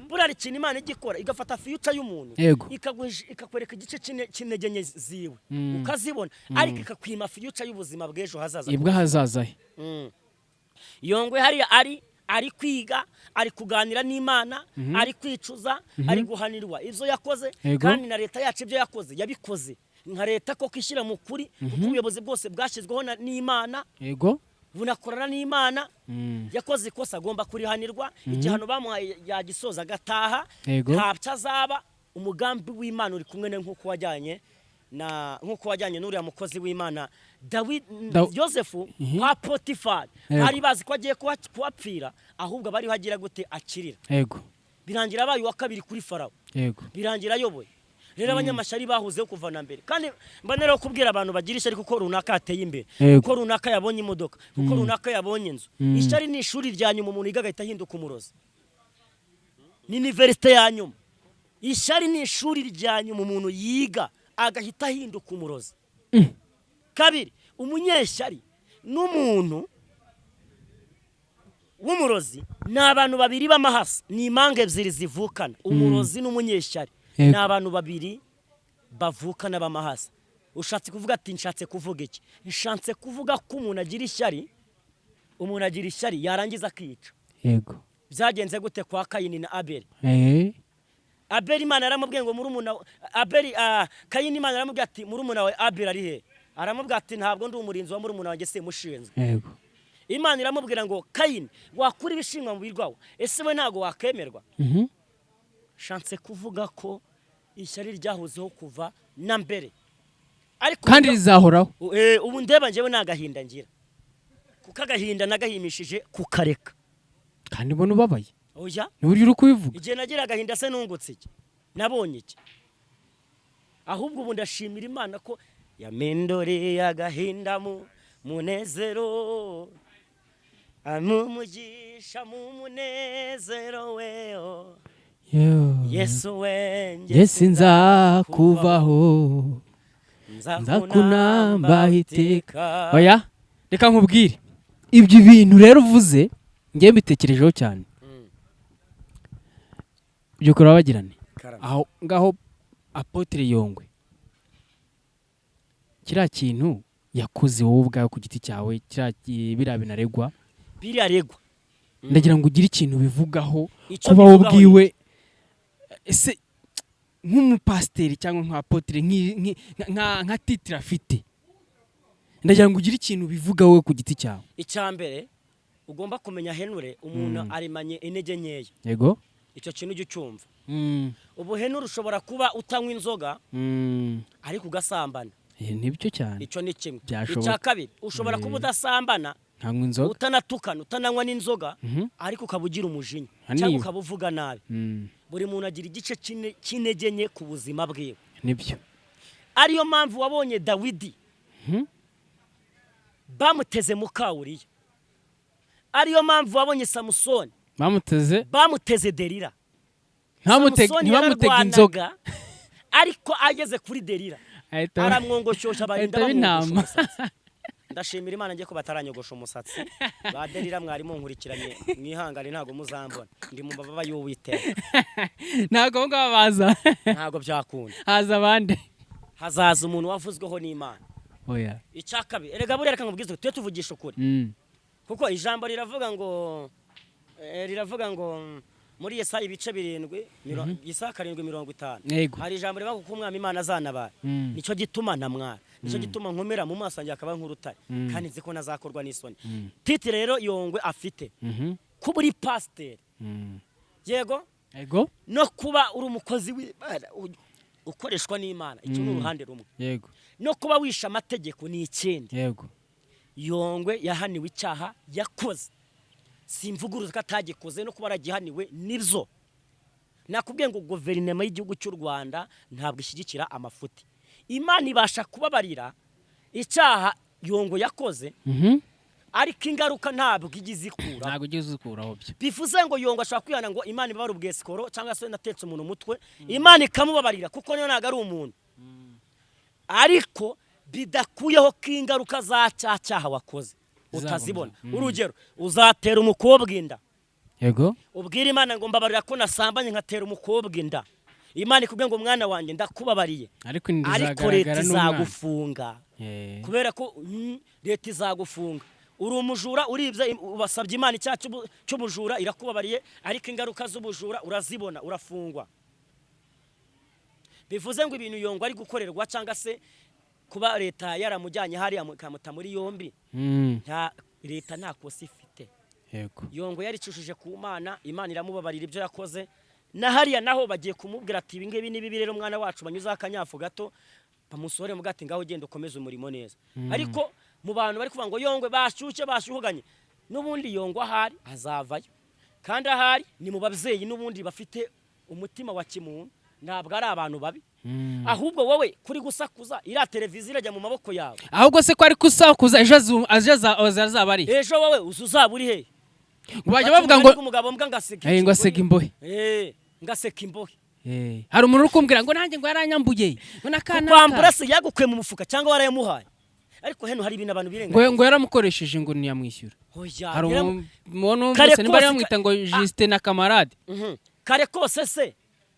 burari ikintu Imana igikora igafata future y'umuntu Yego. ikakwereka igice cy'intege nke ziwe ukazibona ariko ikakwima future y'ubuzima bw'ejo hazaza ibwa hazaza he Yongwe hariya ari kwiga ari kuganira n'Imana ari kwicuza ari guhanirwa ivyo yakoze Yego. kandi na leta yacu ibyo yakoze yabikoze nka leta ko kishyira mu kuri kuko ubuyobozi bwose bwashyizweho n'Imana yego bunakorana n'Imana yakoze ikosa agomba kurihanirwa igihano bamuhaye yagisoza agataha Yego. ntacyo azaba umugambi w'Imana uri kumwe nk'uko wajyanye n'uriya mukozi w'Imana Yosefu kwa Potifari Yego. bari bazi ko agiye kuhapfira ahubwo bari hagira gute akirira yego birangira abaye uwa kabiri kuri Farawo yego birangira ayoboye rero abanyamashyari bahuzeho kuva na mbere kandi mbanera kubwira abantu bagira ishyari kuko runaka ateye imbere Yego. kuko runaka yabonye imodoka kuko runaka yabonye inzu ishyari ni ishuri rya nyuma umuntu yiga agahita ahinduka umurozi ni universite ya nyuma ishyari ni ishuri rya nyuma umuntu yiga agahita ahinduka umurozi kabiri umunyeshyari n'umuntu w'umurozi ni abantu babiri b'amahasa ni impanga ebyiri zivukana umurozi n'umunyeshyari Yego. ni abantu babiri bavukana b'amahasa ushatse kuvuga ati nshatse kuvuga iki nshatse kuvuga ko umuntu agira ishyari yarangiza akica yego byagenze gute kwa Kayini na Abeli Abeli Imana yaramubwiye ngo Kayini Imana yaramubwiye ati murumuna wawe Abeli ari he aramubwira ati ntabwo ndi umurinzi wa murumuna wanjye simushinzwe yego Imana iramubwira ngo Kayini wakura ibishingwa mu birwawo ese we ntago wakemerwa shanse kuvuga ko ishyari ryahozeho kuva na mbere ariko kandi rizahoraho. ubu ndeba njyewe nagahinda ngira kuko agahinda nagahimishije kukareka kandi mbona ubabaye. oya n'uburyo uri kubivuga. igihe nagira agahinda se nungutse iki nabonye iki ahubwo ubu ndashimira Imana ko yamendoreye agahinda mu munezero amumugisha mu munezero weo Yesu wenjye sinzakuvaho nzakunamba iteka. Oya reka nkubwire ibyo bintu rero uvuze ngiye mbitekerejeho cyane. Ibyo kora bagirane aho ngaho Apotre Yongwe kiriya kintu yakoze wowe ubwawe ku giti cyawe biriya binaregwa ndagira ngo ugire ikintu bivugaho kuba wowe ubwiwe ese nk'umupasiteri cyangwa nka Apotre nka titire afite ndagira ngo ugire ikintu bivuga wowe ku giti cyawe. Icyambere ugomba kumenya henure umuntu arimanye intege nkeya. Yego icyo kintu ujye ucyumva. Ubu henure ushobora kuba utanywa inzoga ariko ugasambana. Nibyo cyane. Icyo ni kimwe. Icya kabiri ushobora kuba udasambana ntanywa inzoga utanatukana utananywa n'inzoga ariko ukabugira umujinya cyangwa ukabuvuga nabi. Buri muntu agira igice cy'intege nke ku buzima bwiwe. Nibyo. Ariyo mpamvu wabonye Dawidi bamuteze mu Kawuriya. Ariyo mpamvu wabonye Samusoni bamuteze Delila. ntibamutege inzoga ariko ageze kuri Delila aramwongoshosha barinda bamwongosha umusatsi. Ndashimira Imana ngiye ko bataranyogosha umusatsi. Ba Delila mwari munkurikiranye mwihangane ntago muzambona ndi mu baba y'Uwiteka. Ntago ngaba baza. Ntago byakunda. Haza abandi. Hazaza umuntu wavuzweho n'Imana. Oya. Icyakabi erega buri reka ngubwize twe tuvugisha ukuri. Kuko ijambo riravuga ngo muri Yesaya ibice 7 Yesaya 7:50 hari ijambo rivuga ko umwami Imana azanabara. Nicyo gituma namwara. Nicyo gituma nkomera mu maso yanjye akaba nk'urutare kandi nzi ko nazakorwa n'isoni. Titi rero Yongwe afite kuba uri pasiteri yego no kuba uri umukozi w'Imana ukoreshwa n'Imana icyo ni uruhande rumwe. Yego no kuba wisha amategeko ni ikindi. Yego Yongwe yahaniwe icyaha yakoze. Simvuguruza ko atagikoze no kuba aragihaniwe nibyo. Nakubwiye ngo guverinoma y'igihugu cy'u Rwanda ntabwo ishyigikira amafuti. Imana ibasha kubabarira icyaha Yongwe yakoze ariko ingaruka ntabwo igize ikuraho byo. Bivuze ngo Yongwe ashaka kwihana ngo Imana ibabara ubwesikoro cyangwa se natetse umuntu umutwe Imana ikamubabarira kuko niyo ntago ari umuntu. Ariko bidakuyeho ko ingaruka za cyaha wakoze utazibona. Urugero uzatera umukobwa inda. Yego ubwira Imana ngo mbabarira ko nasambanye nkatera umukobwa inda. Imana ikubwiye ngo mwana wanjye ndakubabariye ariko leta izagufunga. Kubera ko leta izagufunga uri umujura uribye ubasabye Imana icyaha cy'ubujura irakubabariye ariko ingaruka z'ubujura urazibona urafungwa. Bivuze ngo ibintu Yongwe ari gukorerwa cyangwa se kuba leta yaramujyanye hariya mukamuta muri yombi leta nta kosa ifite. Yego Yongwe yaricishije ku Mana Imana iramubabarira ibyo yakoze na hariya naho bagiye kumubwira ati ibingibi nibi rero mwana wacu banyuza akanyafu gato bamusore mu gati ngaho ugenda ukomeza umurimo neza. Ariko mu bantu bari kuvuga ngo Yongwe bashyuhuganye n'ubundi Yongwe ahari azavayo kandi ahari ni mu babyeyi n'ubundi bafite umutima wa kimuntu ntabwo ari abantu babi. Ahubwo wowe kuri gusakuza ira televiziyo irajya mu maboko yawe. Ahubwo se ko ari gusakuza ejo azaba ari ejo wowe uzuzaba uri he bajya bavuga ngo umugabo mbwa ngaseka ngo aseka imbohe ngaseka imbohe. Hari umuntu uri kumbwira ngo nanjye ngo yaranyambuye ngo nakana kwambura se yagukuye mu mufuka cyangwa warayamuhaye. Ariko heno hari ibintu abantu birenga ngo yaramukoresheje ngo ntiyamwishyura. Hari umuntu wese niba yamwita ngo Justin na Kamarade. Kare kose se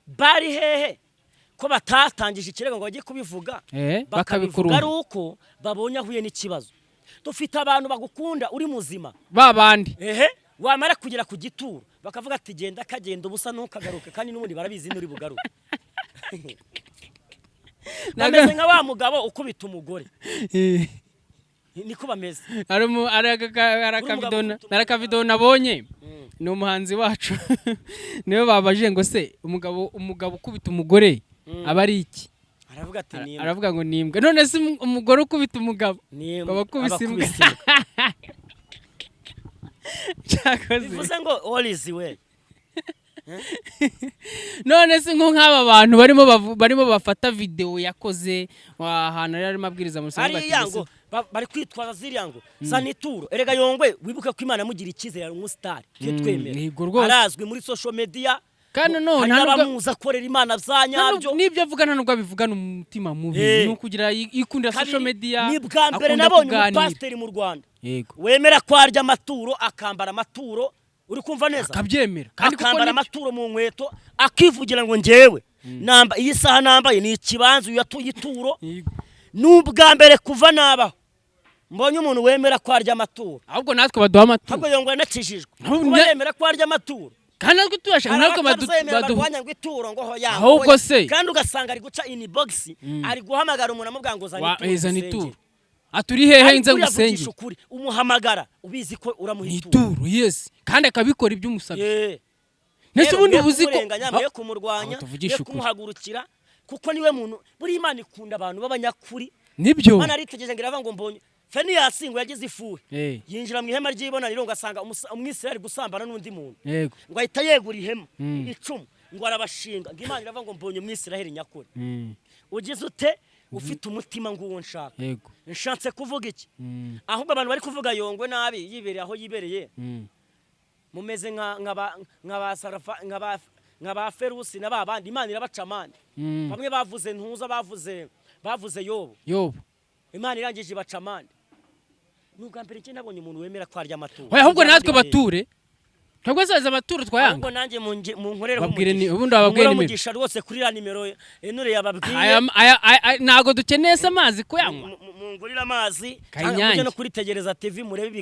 bari hehe ko batatangije ikirego ngo bajye kubivuga bakabivuga ari uko babonye ahuye n'ikibazo. Dufite abantu bagukunda uri muzima babandi wamara kugera ku gituro bakavuga ati genda kagenda ubusa ntukagaruke kandi n'ubundi barabizi n'uri bugaruke. Nameze nka wa mugabo ukubita umugore niko bameze. Arakavido nabonye ni umuhanzi wacu niwe babaje ngo se umugabo ukubita umugore aba ari iki aravuga ati nimbwa. aravuga ngo nimbwa. None se umugore ukubita umugabo Nimbwa. abakubise imbwa. Cyakoze. Bivuze ngo all is well. None se nk'aba bantu barimo bafata video yakoze ahantu yari arimo abwiriza muri Ari yango bari kwitwaza ziriya ngo Sanituro. Erega Yongwe wibuke ko Imana yamugira icyizere ari umustar. Twemera. Arazwi muri social media. Kandi no ntamuza korera Imana byanyabyo. Nibyo avugana nubwo bivugana umutima mubi no kugira ikunda social media. Ni bwa mbere nabonye umupasiteri mu Rwanda. Yego. Wemera kwarya amaturo akambara amaturo. Uri kumva neza? Akabyemera. Kandi akambara amaturo mu nkweto akivugira ngo njyewe namba iyi saha nambaye ni ikibanza uyatuye ituro. Nubwa mbere kuva nabaho mbonye umuntu wemera kwarya amaturo. Ahubwo natwe baduha amaturo. Ahubwo Yongwe nakijijwe. Kuba yemera kwarya amaturo. Kandi natwe tuyashaka natwe baduha ituro ngo ho ya. Ahubwo se kandi ugasanga ari guca inbox ari guhamagara umuntu amubwira ngo zana ituro. Aturi hehe inze gusenge. Umuhamagara ubizi ko uramuhitura. Yes. Kandi akabikora ibyo umusabye. Nese ubundi ubuzi ko yo kumurwanya yo kumuhagurukira kuko niwe muntu buri Imana ikunda abantu babanyakuri. Nibyo. Mana ritegeje ngira ngo mbonye Feniyasi ngo yagize ifuhe. Yinjira mu ihema ry'ibonaniro ngasanga umwisirayeli gusambana n'undi muntu. Yego. Ngo ahita yegura ihema icumu ngo arabashinga. Ngo Imana iravuga ngo mbonye umwisirayeli nyakuri. Ugize ute ufite umutima nguwo nshaka. Yego. Nshatse kuvuga iki? Ahubwo abantu bari kuvuga Yongwe nabi yibereye aho yibereye. Mumeze nka Sarafa nka Ferusi n'abandi Imana irabacamande. Bamwe bavuze ntuza bavuze Yobo. Imana irangije bacamande. Nubwa mbere cyo nabonye umuntu wemera kwarya amaturo. Ahubwo natwe bature. Twebwe zaza amaturo twayanga. Ahubwo nanjye mu nkorera babwire ni ubundi ababwire ni mugisha rwose kuri ya nimero enure yababwiye. Nago dukeneye amazi kuyanywa. Mungurira amazi kandi no kuritegereza TV murebe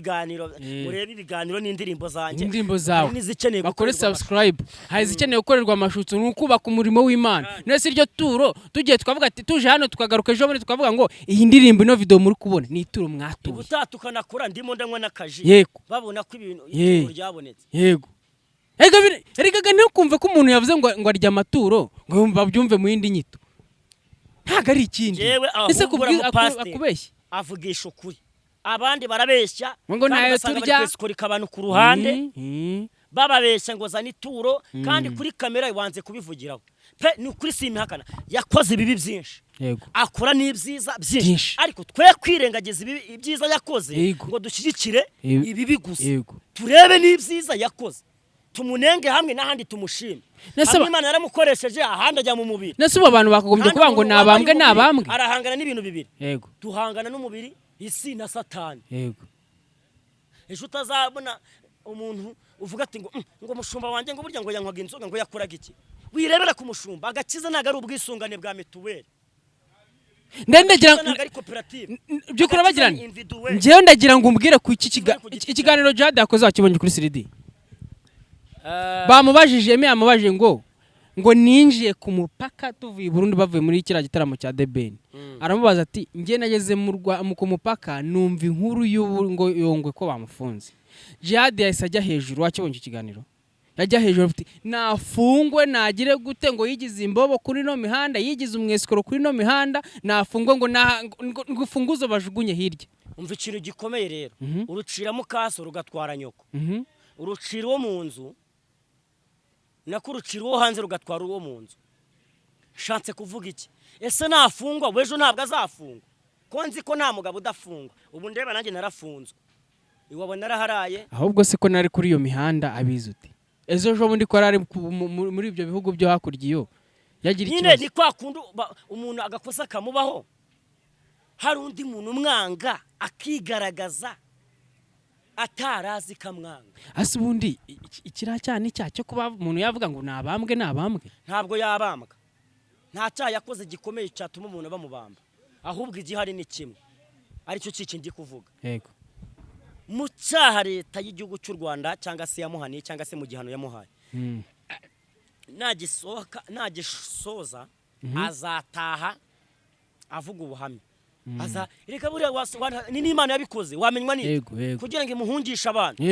ibiganiro n'indirimbo zanjye. Indirimbo zawe nizikeneye bakore subscribe. Hari zikeneye gukorerwa amashutso n'ukubaka umurimo w'Imana. Nese iryo turo tugiye tukavuga ati tuje hano tukagaruka ejo muri tukavuga ngo iyi ndirimbo ino video muri kubona ni ituro mwatuye. Ubutatukana kora ndimo ndanywa nakaji. Babona ko ibintu ituro ryabonetse. Yego. Erega ntukumve ko umuntu yavuze ngo arya amaturo ngo yumva byumve mu yindi nyito. Ntago ari ikindi. Ese akubeshya avugisha ukuri. Abandi barabeshya ngo nayo turya kwesikorika abantu ku ruhande. Bababeshya ngo zana ituro kandi kuri kamera wanze kubivugiraho. Pe ni kuri simihakana yakoze ibibi byinshi. Yego. Akora n'ibyiza byinshi. Ariko twe kwirengagiza ibyiza yakoze ngo dushyigikire ibibi gusa. Turebe n'ibyiza yakoze. Tumunenge hamwe n'ahandi tumushime. Imana yaramukoresheje ahandi ajya mu mubiri. Nese ubu abantu bakagombye kuvuga ngo nabambwe. Arahangana n'ibintu bibiri. Yego. Tuhangana n'umubiri isi na Satani. Yego. Ejo utazabona umuntu uvuga ati ngo mushumba wanjye ngo burya ngo yankwaga inzoga ngo yakoraga iki. Wirebera ku mushumba agakiza naga ari ubwisungane bwa mituweli. Ndendagira byukura bagirana. Njewe ndagira ngo umbwire ku ikiganiro Jade yakoze akibonye kuri 3D. Bamubajije amubajije ngo ninjiye ku mupaka tuvuye Burundi bavuye muri kiriya gitaramo cya The Ben. Aramubaza ati ngiye nageze ku mupaka numva inkuru ngo Yongwe ko bamufunze. Jade yahise ajya hejuru wakibonye ikiganiro. Yajya hejuru afite nafungwe nagire gute ngo yigize imbobo kuri no mihanda yigize umwesikoro kuri no mihanda nafungwe ngo ngufunguzo bajugunye hirya. Umva ikintu gikomeye rero urucira mu kaso rugatwara nyoko. Urucira wo mu nzu nakurucira wo hanze rugatwara uwo mu nzu. Shatse kuvuga iki? Ese nafungwa wejo ntabwo azafungwa. Ko nzi ko nta mugabo udafungwa. Ubu ndeba nanjye narafunzwe. Iwabo naraharaye. Ahubwo se ko nari kuri iyo mihanda abizi uti. Ezo jo bundi ko ari muri ibyo bihugu byo hakurya iyo. Yagira ikibazo. Nyine ni kwa kundu umuntu agakosa kamubaho. Hari undi muntu umwanga akigaragaza. Atarazi kamwanga. Ase ubundi ikira cyane cyo kuba umuntu yavuga ngo nabambwe. Ntabwo yabambwa. Nta cyaha yakoze gikomeye cyatuma umuntu bamubamba. Ahubwo igihari ni kimwe. Ari cyo ciki ndi kuvuga. Yego. Mu cyaha leta y'igihugu cy'u Rwanda cyangwa se yamuhaniye cyangwa se mu gihano yamuhaye. Nagisoza azataha avuga ubuhamya. Reka buriya ni n'Imana yabikoze wamenywa ni kugira ngo imuhungishe abantu.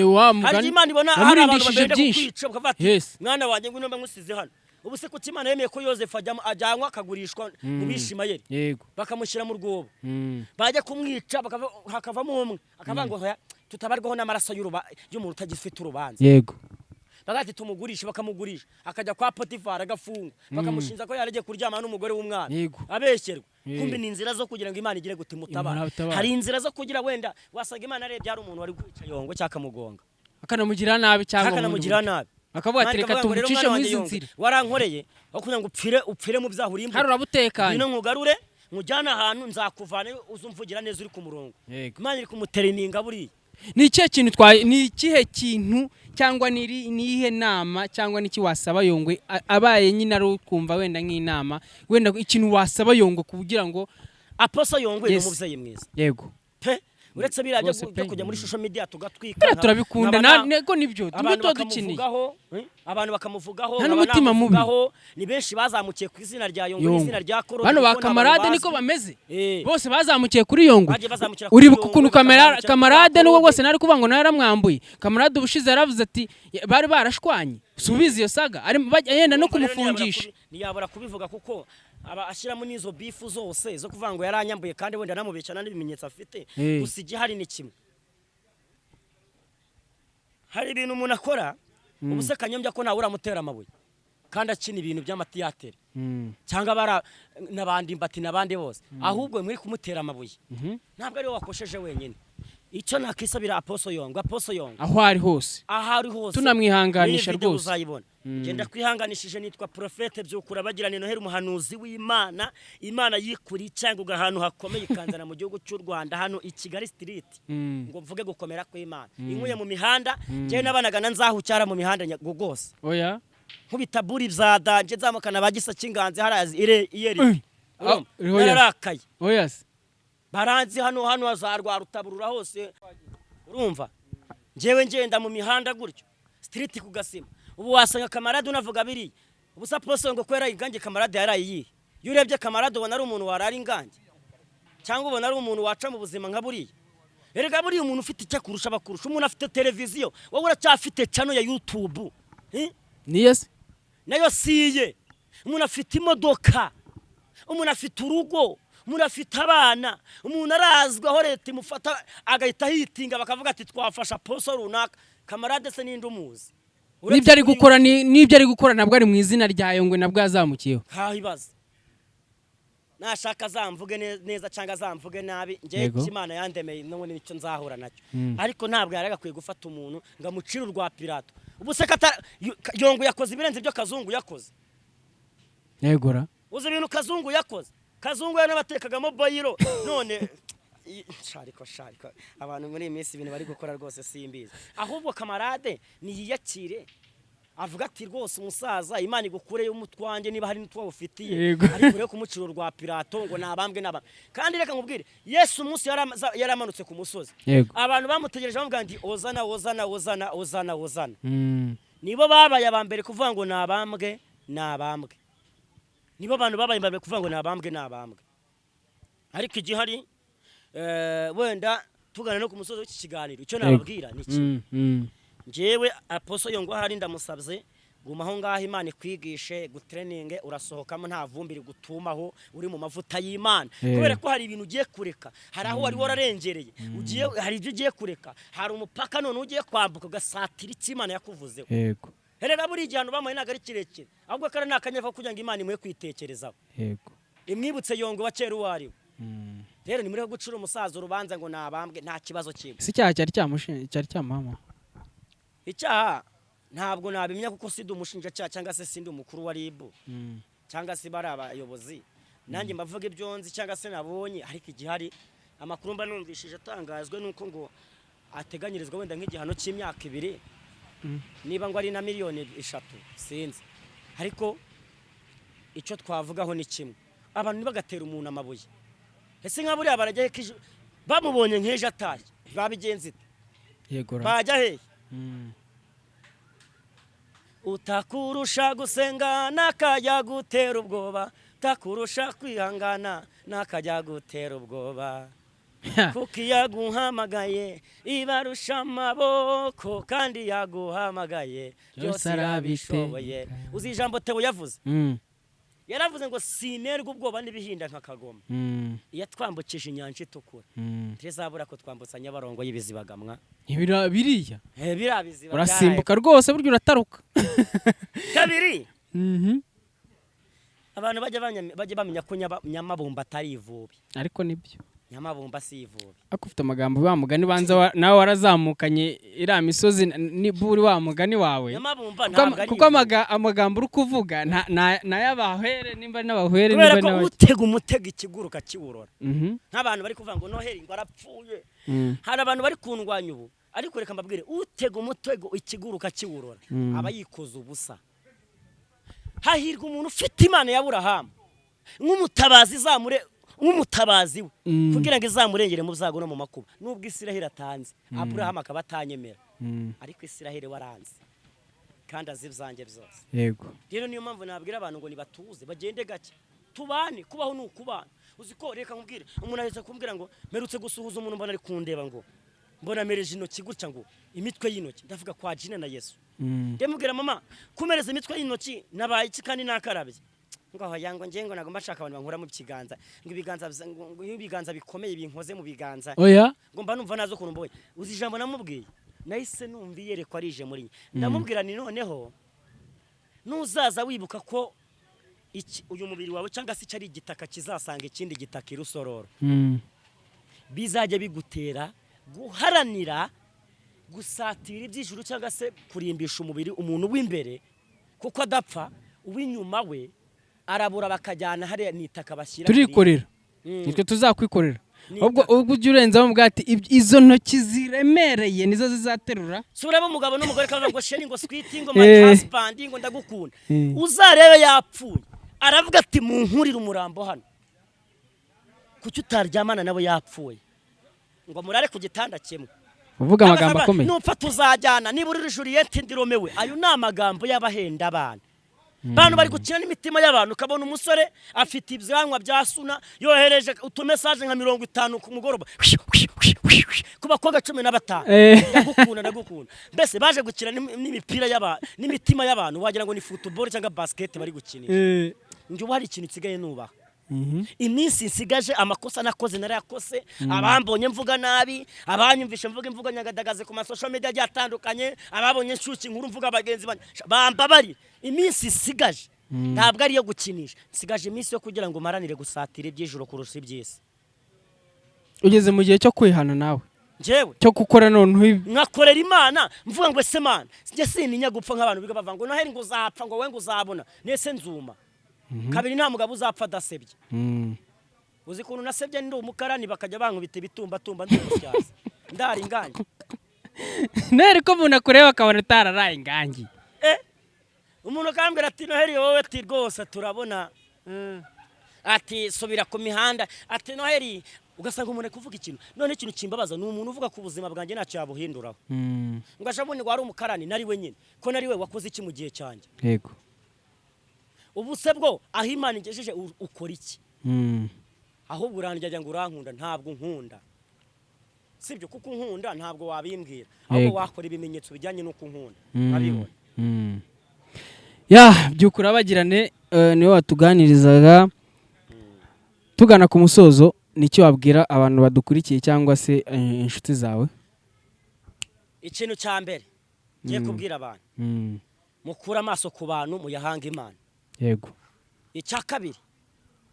Hari Imana ibona hari abantu bagenda kukwica bakavati mwana wanjye ngo nomba ngusize hano ubu se kuki Imana yemeye ko Yozefu ajyanwa akagurishwa mu Bishimayeli yego bakamushyira mu rwobo bajya kumwica hakavamo umwe akavuga ngo tutabarwaho n'amaraso y'umuntu utagifite urubanza yego bagati tumugurisha bakamugurisha akajya kwa Potifari agafungwa bakamushinja ko yaragiye kuryama n'umugore w'umwana abeshyerwa kumbe ni inzira zo kugira ngo Imana igire gute mutabara hari inzira zo kugira wenda wasaga Imana arebye ari umuntu wari kwica Yongwe cyakamugonga akanamugira nabi cyangwa akanamugira nabi akavuga ati reka tumucishe mu izi nzira warankoreye aho kugira ngo upfire mu byaha urimbuka hari urabutekanye bino nkugarure nkujyana ahantu nzakuvana uzumvugira neza uri ku murongo Imana iri kumuteringa buriya ni ikihe kintu cyangwa nihe nama cyangwa niki wasaba Yongwe abaye nyine ari ukumva wenda nk'inama wenda ikintu wasaba Yongwe kugira ngo Apostle Yongwe ni umubyeyi mwiza yego pe uretse biriya byo kujya muri social media tugatwika turabikunda nego nibyo duto dukineye abantu bakamuvugaho nta n'umutima mubi ni benshi bazamukiye ku izina rya Yongwe n'izina rya Korode bano ba kamarade niko bameze bose bazamukiye kuri Yongwe uri ukuntu kamarade n'ubwo bwose nari kuvuga ngo naramwambuye kamarade ubushize yaravuze ati bari barashwanye subiza iyo saga yenda no kumufungisha ntiyabura kubivuga kuko aba ashyiramo n'izo bifu zose zo kuvuga ngo yaranyambuye kandi wenda namubecana n'ibimenyetso afite gusa igihari ni kimwe hari ibintu umuntu akora ubuse kanyombya ko nawe uramutera amabuye kandi akina ibintu by'amatiyatere cyangwa bara n'abandi mbati n'abandi bose ahubwo muri kumutera amabuye ntabwo ari we wakosheje wenyine icyo nakisabira Apostle Yongwe aho ari hose tunamwihanganisha rwose uzayibona genda kwihanganishije nitwa Prophète Byukura bagirana Noheli umuhanuzi w'Imana Imana yikuri cyangwa ugahantu hakomeye ikanzana mu gihugu cy'u Rwanda hano i Kigali street ngo mvuge gukomera kw'Imana inkuye mu mihanda je nabanaga nzahucyara mu mihanda gose oya nkubitaburi byadanje zamukana bagisa kinganze harazi iyeri yarakaye oya baranzi hano azarwa rutaburura hose urumva njewe ngenda mu mihanda gutyo street kugasima ubu wasanga kamarade unavuga biri ubusa Apostle ngo kwera igange kamarade yarayiye iyo urebye kamarade ubona ari umuntu warara ingange cyangwa ubona ari umuntu waca mu buzima nka buriya erega buriya umuntu ufite icyo kurusha bakurusha umuntu afite televiziyo wowe uracyafite channel ya YouTube niyese nayo siye umuntu afite imodoka umuntu afite urugo umuntu afite abana umuntu arazwa aho leta imufata agahita hitinga bakavuga ati twafasha Apostle runaka kamarade se ninde umuzi nibyo ari gukora nabwo ari mu izina rya Yongwe nabwo yazamukiyeho hahibaza nashaka zamvuge neza cyangwa zamvuge nabi ngiye Imana yandemeye none nicyo nzahura nacyo ariko ntabwo yaragakwiye gufata umuntu ngo amucire urwa Pilato ubuse Yongwe yakoze ibirenze byo Kazungu yakoze yegora uzi ibintu Kazungu yakoze Kazungu yanabatekagamo boyiro none shariko abantu muri iminsi ibintu bari gukora rwose simbiza ahubwo kamarade niyiyakire avuga ati rwose umusaza Imana igukureyo umutwange niba hari n'utwa ufitiye ariko rero kumucira urwa Pilato ngo nabambwe kandi reka nkubwire Yesu umunsi yaramanutse ku musozi abantu bamutegereje bavuga ndi ozana nibo babaye abambere kuvuga ngo nabambwe nibo abantu babaye mbere kuvuga ngo nabambwe ariko igihari wenda tugana no ku musozo w'iki kiganiro icyo nababwira niki njewe Apostle Yongwe hari ndamusabye gumaho ngaho Imana ikwigishe gutraining urasohokamo nta vumbiri gutumaho uri mu mavuta y'Imana kubera ko hari ibintu ugiye kureka hari aho wari wararengereye hari ibyo ugiye kureka hari umupaka none ugiye kwambuka ugasatira icyo Imana yakuvuzeho yego herega buri gihano bamuye nagari kirekire ahubwo kare nakanyeva kugira ngo Imana imwe kwitekerezaho yego imwibutse Yongwe wa kera uwari rero ni muri ho gucura umusaza urubanza ngo nabambwe nta kibazo kimwe si cyaha cyari cyamama icyaha ntabwo nabimenya kuko sindi umushinjacyaha cyangwa se sindi umukuru wa RIB cyangwa se bari abayobozi nanjye mbavuga ibyo nzi cyangwa se nabonye ariko igihari amakuru mba numvishije atangazwe nuko ngo ateganyirizwa wenda nk'igihano cy'imyaka 2 niba ngo ari na miliyoni 3 sinzi ariko icyo twavugaho ni kimwe abantu nibagatera umuntu amabuye ese nka buriya barajya bamubonye nk'ejo ataye babigenze yego bajya he utakurusha gusenga nakajya gutera ubwoba takurusha kwihangana nakajya gutera ubwoba kuko yaguhamagaye ibarusha amaboko kandi yaguhamagaye byose arabishoboye. Uzi ijambo Theo yavuze yaravuze ngo sinerwa ubwoba n'ibihinda nka kagoma iyo twambukije inyanja itukura ntizabura ko twambutsa Nyabarongo y'ibizibagamwa biriya birabiziba urasimbuka rwose buryo urataruka kabiri abantu bajya bamenya ko Nyamabumba atari ivubi ariko nibyo Nyamabumba si ivubi akufite amagambo bamugani banza nawe warazamukanye iriya misozi niburi wa mugani wawe Nyamabumba ntabwo ari kuko amagambo uri kuvuga nayabahere nimba n'abahwere nimba n'abahwere utega umutega ikiguruka kiburora nk'abantu bari kuvuga ngo Noheli ngo arapfuye hari abantu bari kundwanya ubu ariko reka mbabwire utega umutego ikiguruka kiburora aba yikoza ubusa. Hahirwa umuntu ufite Imana ya Aburahamu nk'umutabazi we kugira ngo izamurengere mu byago no mu makuba. Nubwo Isiraheli atanze Aburahamu akaba atanyemera ariko Isiraheli waranze kandi azi ibyanjye byose. Yego rero niyo mpamvu nabwira abantu ngo nibatuze bagende gake tubane kubaho n'ukubana. Uzi ko reka nkubwire umuntu ahetse kumbwira ngo merutse gusuhuza umuntu mbona ari kundeba ngo mbona mereje intoki gutya ngo imitwe y'intoki ndavuga kwa Jina na Yesu ndemubwira mama kumereza imitwe y'intoki nabaye iki kandi nakarabye ngaho yango ngengo nago mbashaka abantu bankura mu kiganza ngo ibiganza bikomeye binkoze mu biganza oya ngo mba numva nazo kuntu mboye. Uzi ijambo namubwiye nahise numva yerekwa rije muri ndamubwira ni noneho nuzaza wibuka ko uyu mubiri wawe cyangwa se cyari igitaka kizasanga ikindi gitaka irusororo bizajya bigutera guharanira gusatira iby'ijuru cyangwa se kurimbisha umubiri umuntu w'imbere kuko adapfa uw'inyuma we arabura bakajyana hariya nitaka bashyira turikorera nitwe tuzakwikorera ubwo ujye urenzaho mbwati izo ntoki ziremereye nizo zizaterura sureba umugabo n'umugore kavuga ngo sheni ngo sweetie ngo my husband ngo ndagukunda uzarebe yapfuye aravuga ati munkurira umurambo hano kuki utaryamana nabo yapfuye ngo murare ku gitanda kimwe uvuga amagambo akomeye nupfa tuzajyana niba uri Juliette ndiromewe ayo ni amagambo y'abahenda abana bantu bari gukina n'imitima y'abantu ukabona umusore afite ibyanwa bya suna yohereje utumesaje nka 50 ku mugoroba kuba koga 15 ndagukunda mbese baje gukina n'imipira y'abantu n'imitima y'abantu wagira ngo ni football cyangwa basket bari gukinisha njye hari ikintu kigaye nubaha iminsi nsigaje amakosa nakoze narayakose abambonye mvuga nabi abanyumvishe mvuga imvuga nyagadagaze ku social media atandukanye ababonye nshuki nkuru mvuga abagenzi bamba bari iminsi nsigaje ntabwo ari yo gukinisha nsigaje iminsi yo kugira ngo maranire gusatira iby'ijuru kurusha iby'isi. Ugeze mu gihe cyo kwihana nawe njyewe cyo gukora none nkakorera Imana mvuga ngo ese Mana njye sininya gupfa nk'abantu biga bava ngo Noheli ngo uzapfa ngo we ngo uzabona nese nzuma kabiri nta mugabo uzapfa adasebye uzi kuntu nasebye ndi umukarani bakajya bankubita bitumba ndi musyaza ndari ingangi nere ko umuntu akureba akabona utararaye ingangi umuntu akambwira ati Noheli wowe ati rwose turabona ati subira ku mihanda ati Noheli ugasanga umuntu kuvuga ikintu none ikintu kimbabaza ni umuntu uvuga ku buzima bwanjye ntacyo yabuhinduraho ngo ashabone ngo ari umukarani nari wenyine ko nari we wakoze iki mu gihe cyanjye. Yego ubuse bwo aho Imana ingejeje ukora iki ahubwo uranjya ngo urankunda ntabwo nkunda sibyo kuko nkunda ntabwo wabimbwira ahubwo wakora ibimenyetso bijyanye no kunkunda nabibona byukura bagirane niwe watuganirizaga tugana ku musozo nicyo wabwira abantu badukurikiye cyangwa se inshuti zawe. Ikintu cya mbere ngiye kubwira abantu mukura amaso ku bantu muyahanga Imana. Yego. Icya kabiri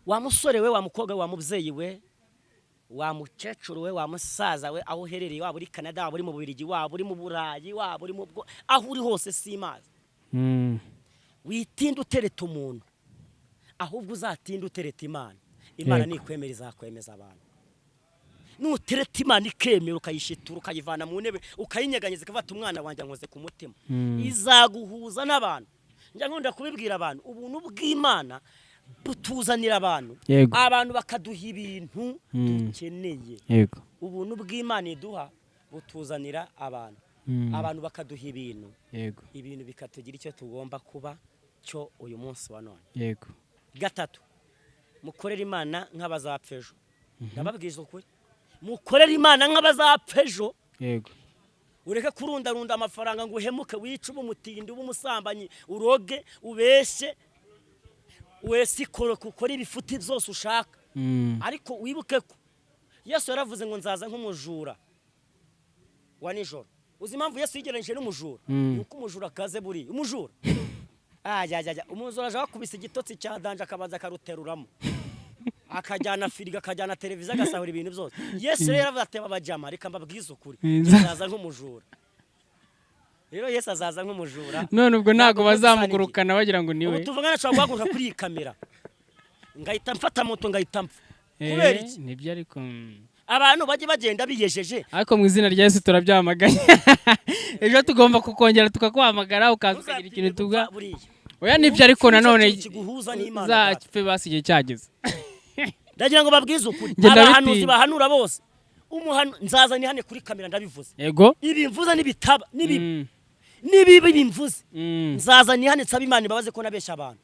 wa musore we wa mukobwa wa mubyeyi we wa mukecuru we wa musaza we aho uherereye waba uri Canada waba uri mu Bubiligi waba uri mu Burayi waba uri mu aho uri hose simazi witinda utereta umuntu ahubwo uzatinda utereta Imana. Imana nikwemera izakwemeza abantu nutereta Imana ikemera ukayishitura ukayivana mu ntebe ukayinyeganyeza ikavata umwana wanjye nkoze ku mutima izaguhuza n'abantu. Njya nkunda kubibwira abantu ubuntu bw'Imana butuzanira abantu abantu bakaduha ibintu dukeneye. Yego ubuntu bw'Imana iduha butuzanira abantu abantu bakaduha ibintu ibintu bikatugira icyo tugomba kuba cyo uyu munsi wa none. Yego gatatu mukorera Imana nk'abazapfejo ndababwiza ukuri mukorere imana nk'abazapfa ejo yego ureke kurundarunda amafaranga ngo uhemuke wice umutindi umusambanyi uroge ubeshye wese ikoro kukora ibifuti byose ushaka ariko wibuke ko Yesu yaravuze ngo nzaza nk'umujura wa nijoro uzi impamvu Yesu yigereranyije n'umujura nuko umujura kaze buri umujura umujura aje wakubise igitotsi cya danje akabanza akaruteruramo akajyana firiga akajyana televiziyo agasahura ibintu byose Yesu rero yaravuze ati babajama reka mbabwize ukuri nzaza nk'umujura rero Yesu azaza nk'umujura none ubwo ntago bazamugurukana bagira ngo niwe ubu tuvugana nshobora guhaguruka kuri iyi kamera ngahita mfata moto ngahita mpfa kubera iki nibyo ariko abantu bajye bagenda biyejeje ariko mu izina rya Yesu turabyamaganye ejo tugomba kukongera tukakwamagara ukazugira ikintu tuga oya nibyo ariko nanone zapfe basigiye cyageze ndagira ngo babwize ukuri abahanuzi bahanura bose nzaza ni hane kuri kamera ndabivuze yego ibi mvuze nibitaba nibibi bimvuze nzaza ni hane nsaba Imana ibabaze ko nabesha abantu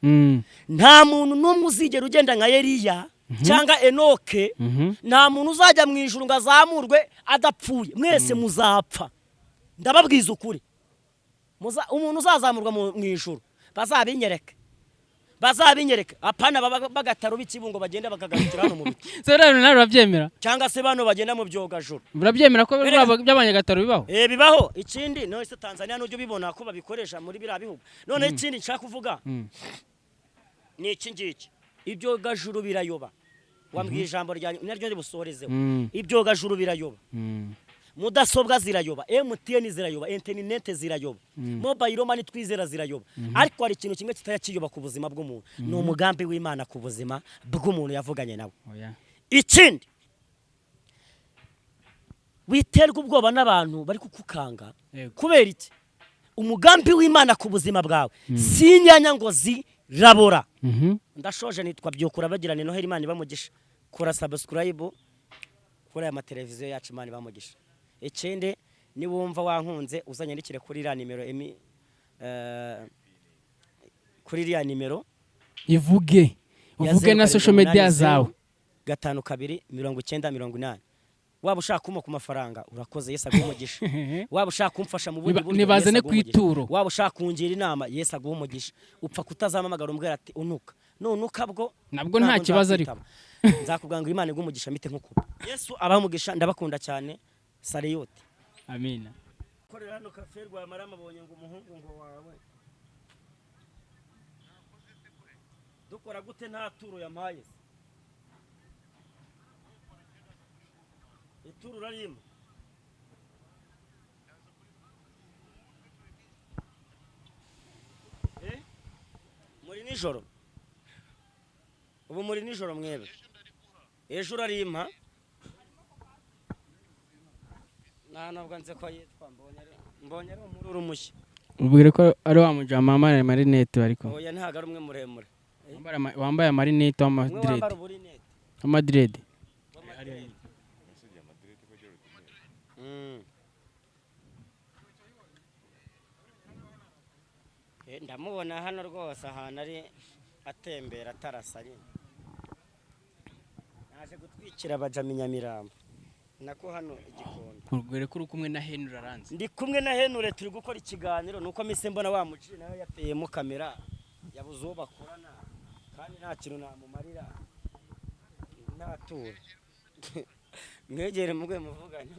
nta muntu n'umwe uzigera ugenda nka Eliya cyangwa Enoke nta muntu uzajya mu ijuru ngo azamurwe adapfuye mwese muzapfa ndababwiza ukuri umuntu uzazamurwa mu ijuru bazabinyereke apana bagataro b'ikibungo bagenda bakagarukira hano mu biti so rero nawe urabyemera cyangwa se bano bagenda mu byogajuru urabyemera ko by'abanyagataro bibaho bibaho ikindi none se Tanzania n'ujyo bibona ko babikoresha muri bira bihugu none ikindi nshaka kuvuga ni iki ngiki ibyogajuru birayoba wambwiye ijambo ryanyu naryo ribusorezeho ibyogajuru birayoba mudasobwa zirayoba MTN zirayoba internet zirayoba mobile money twizera zirayoba ariko hari ikintu kimwe kitayakiyoba ku buzima bw'umuntu ni umugambi w'Imana ku buzima bw'umuntu yavuganye nawe ikindi witerwa ubwoba n'abantu bari kukukanga kubera iki umugambi w'Imana ku buzima bwawe si inyanya ngo zirabora ndashoje nitwa byukura bagirane Noheli Imana ibamugisha kora subscribe kuri aya mateleviziyo yacu Imana ibamugisha ikindi ni wumva wankunze uzanyandikire kuri iriya nimero kuri iriya nimero uvuge na social media zawe 5290 waba ushaka kumpa ku mafaranga urakoze Yesu agumugisha waba ushaka kumfasha mu bundi buryo nibazane ku ituro waba ushaka kungira inama Yesu agumugisha upfa kutazamamagara umbwira ati unuka nunuka bwo nabwo nta kibazo ariko nzakubwanga Imana igumugisha mite nkuko Yesu abamugisha ndabakunda cyane Sariyoti amina korera hano cafe rwa marama bonye ngo umuhungu ngo wawe dukora gute nta turo yampaye ituro urarimo muri nijoro ubu muri nijoro mwebe ejo urarima ntabwo nze ko yitwa mbonye ari umururu mushya ubwire ko ari wa mujama wambaye amarinete ariko oya ntago ari umwe muremure wambaye amarinete w'amadrede ndamubona hano rwose ahantu ari atembera atarasa nyine naje gutwikira abajama Nyamirambo nako hano igikondo urwere ko uri kumwe na Henry Aranze ndi kumwe na Henry turi gukora ikiganiro nuko mise mbona wa muci nayo yateyemo kamera yabuze uwo bakorana kandi nta kintu namumarira natura mwegere mugwe muvuganye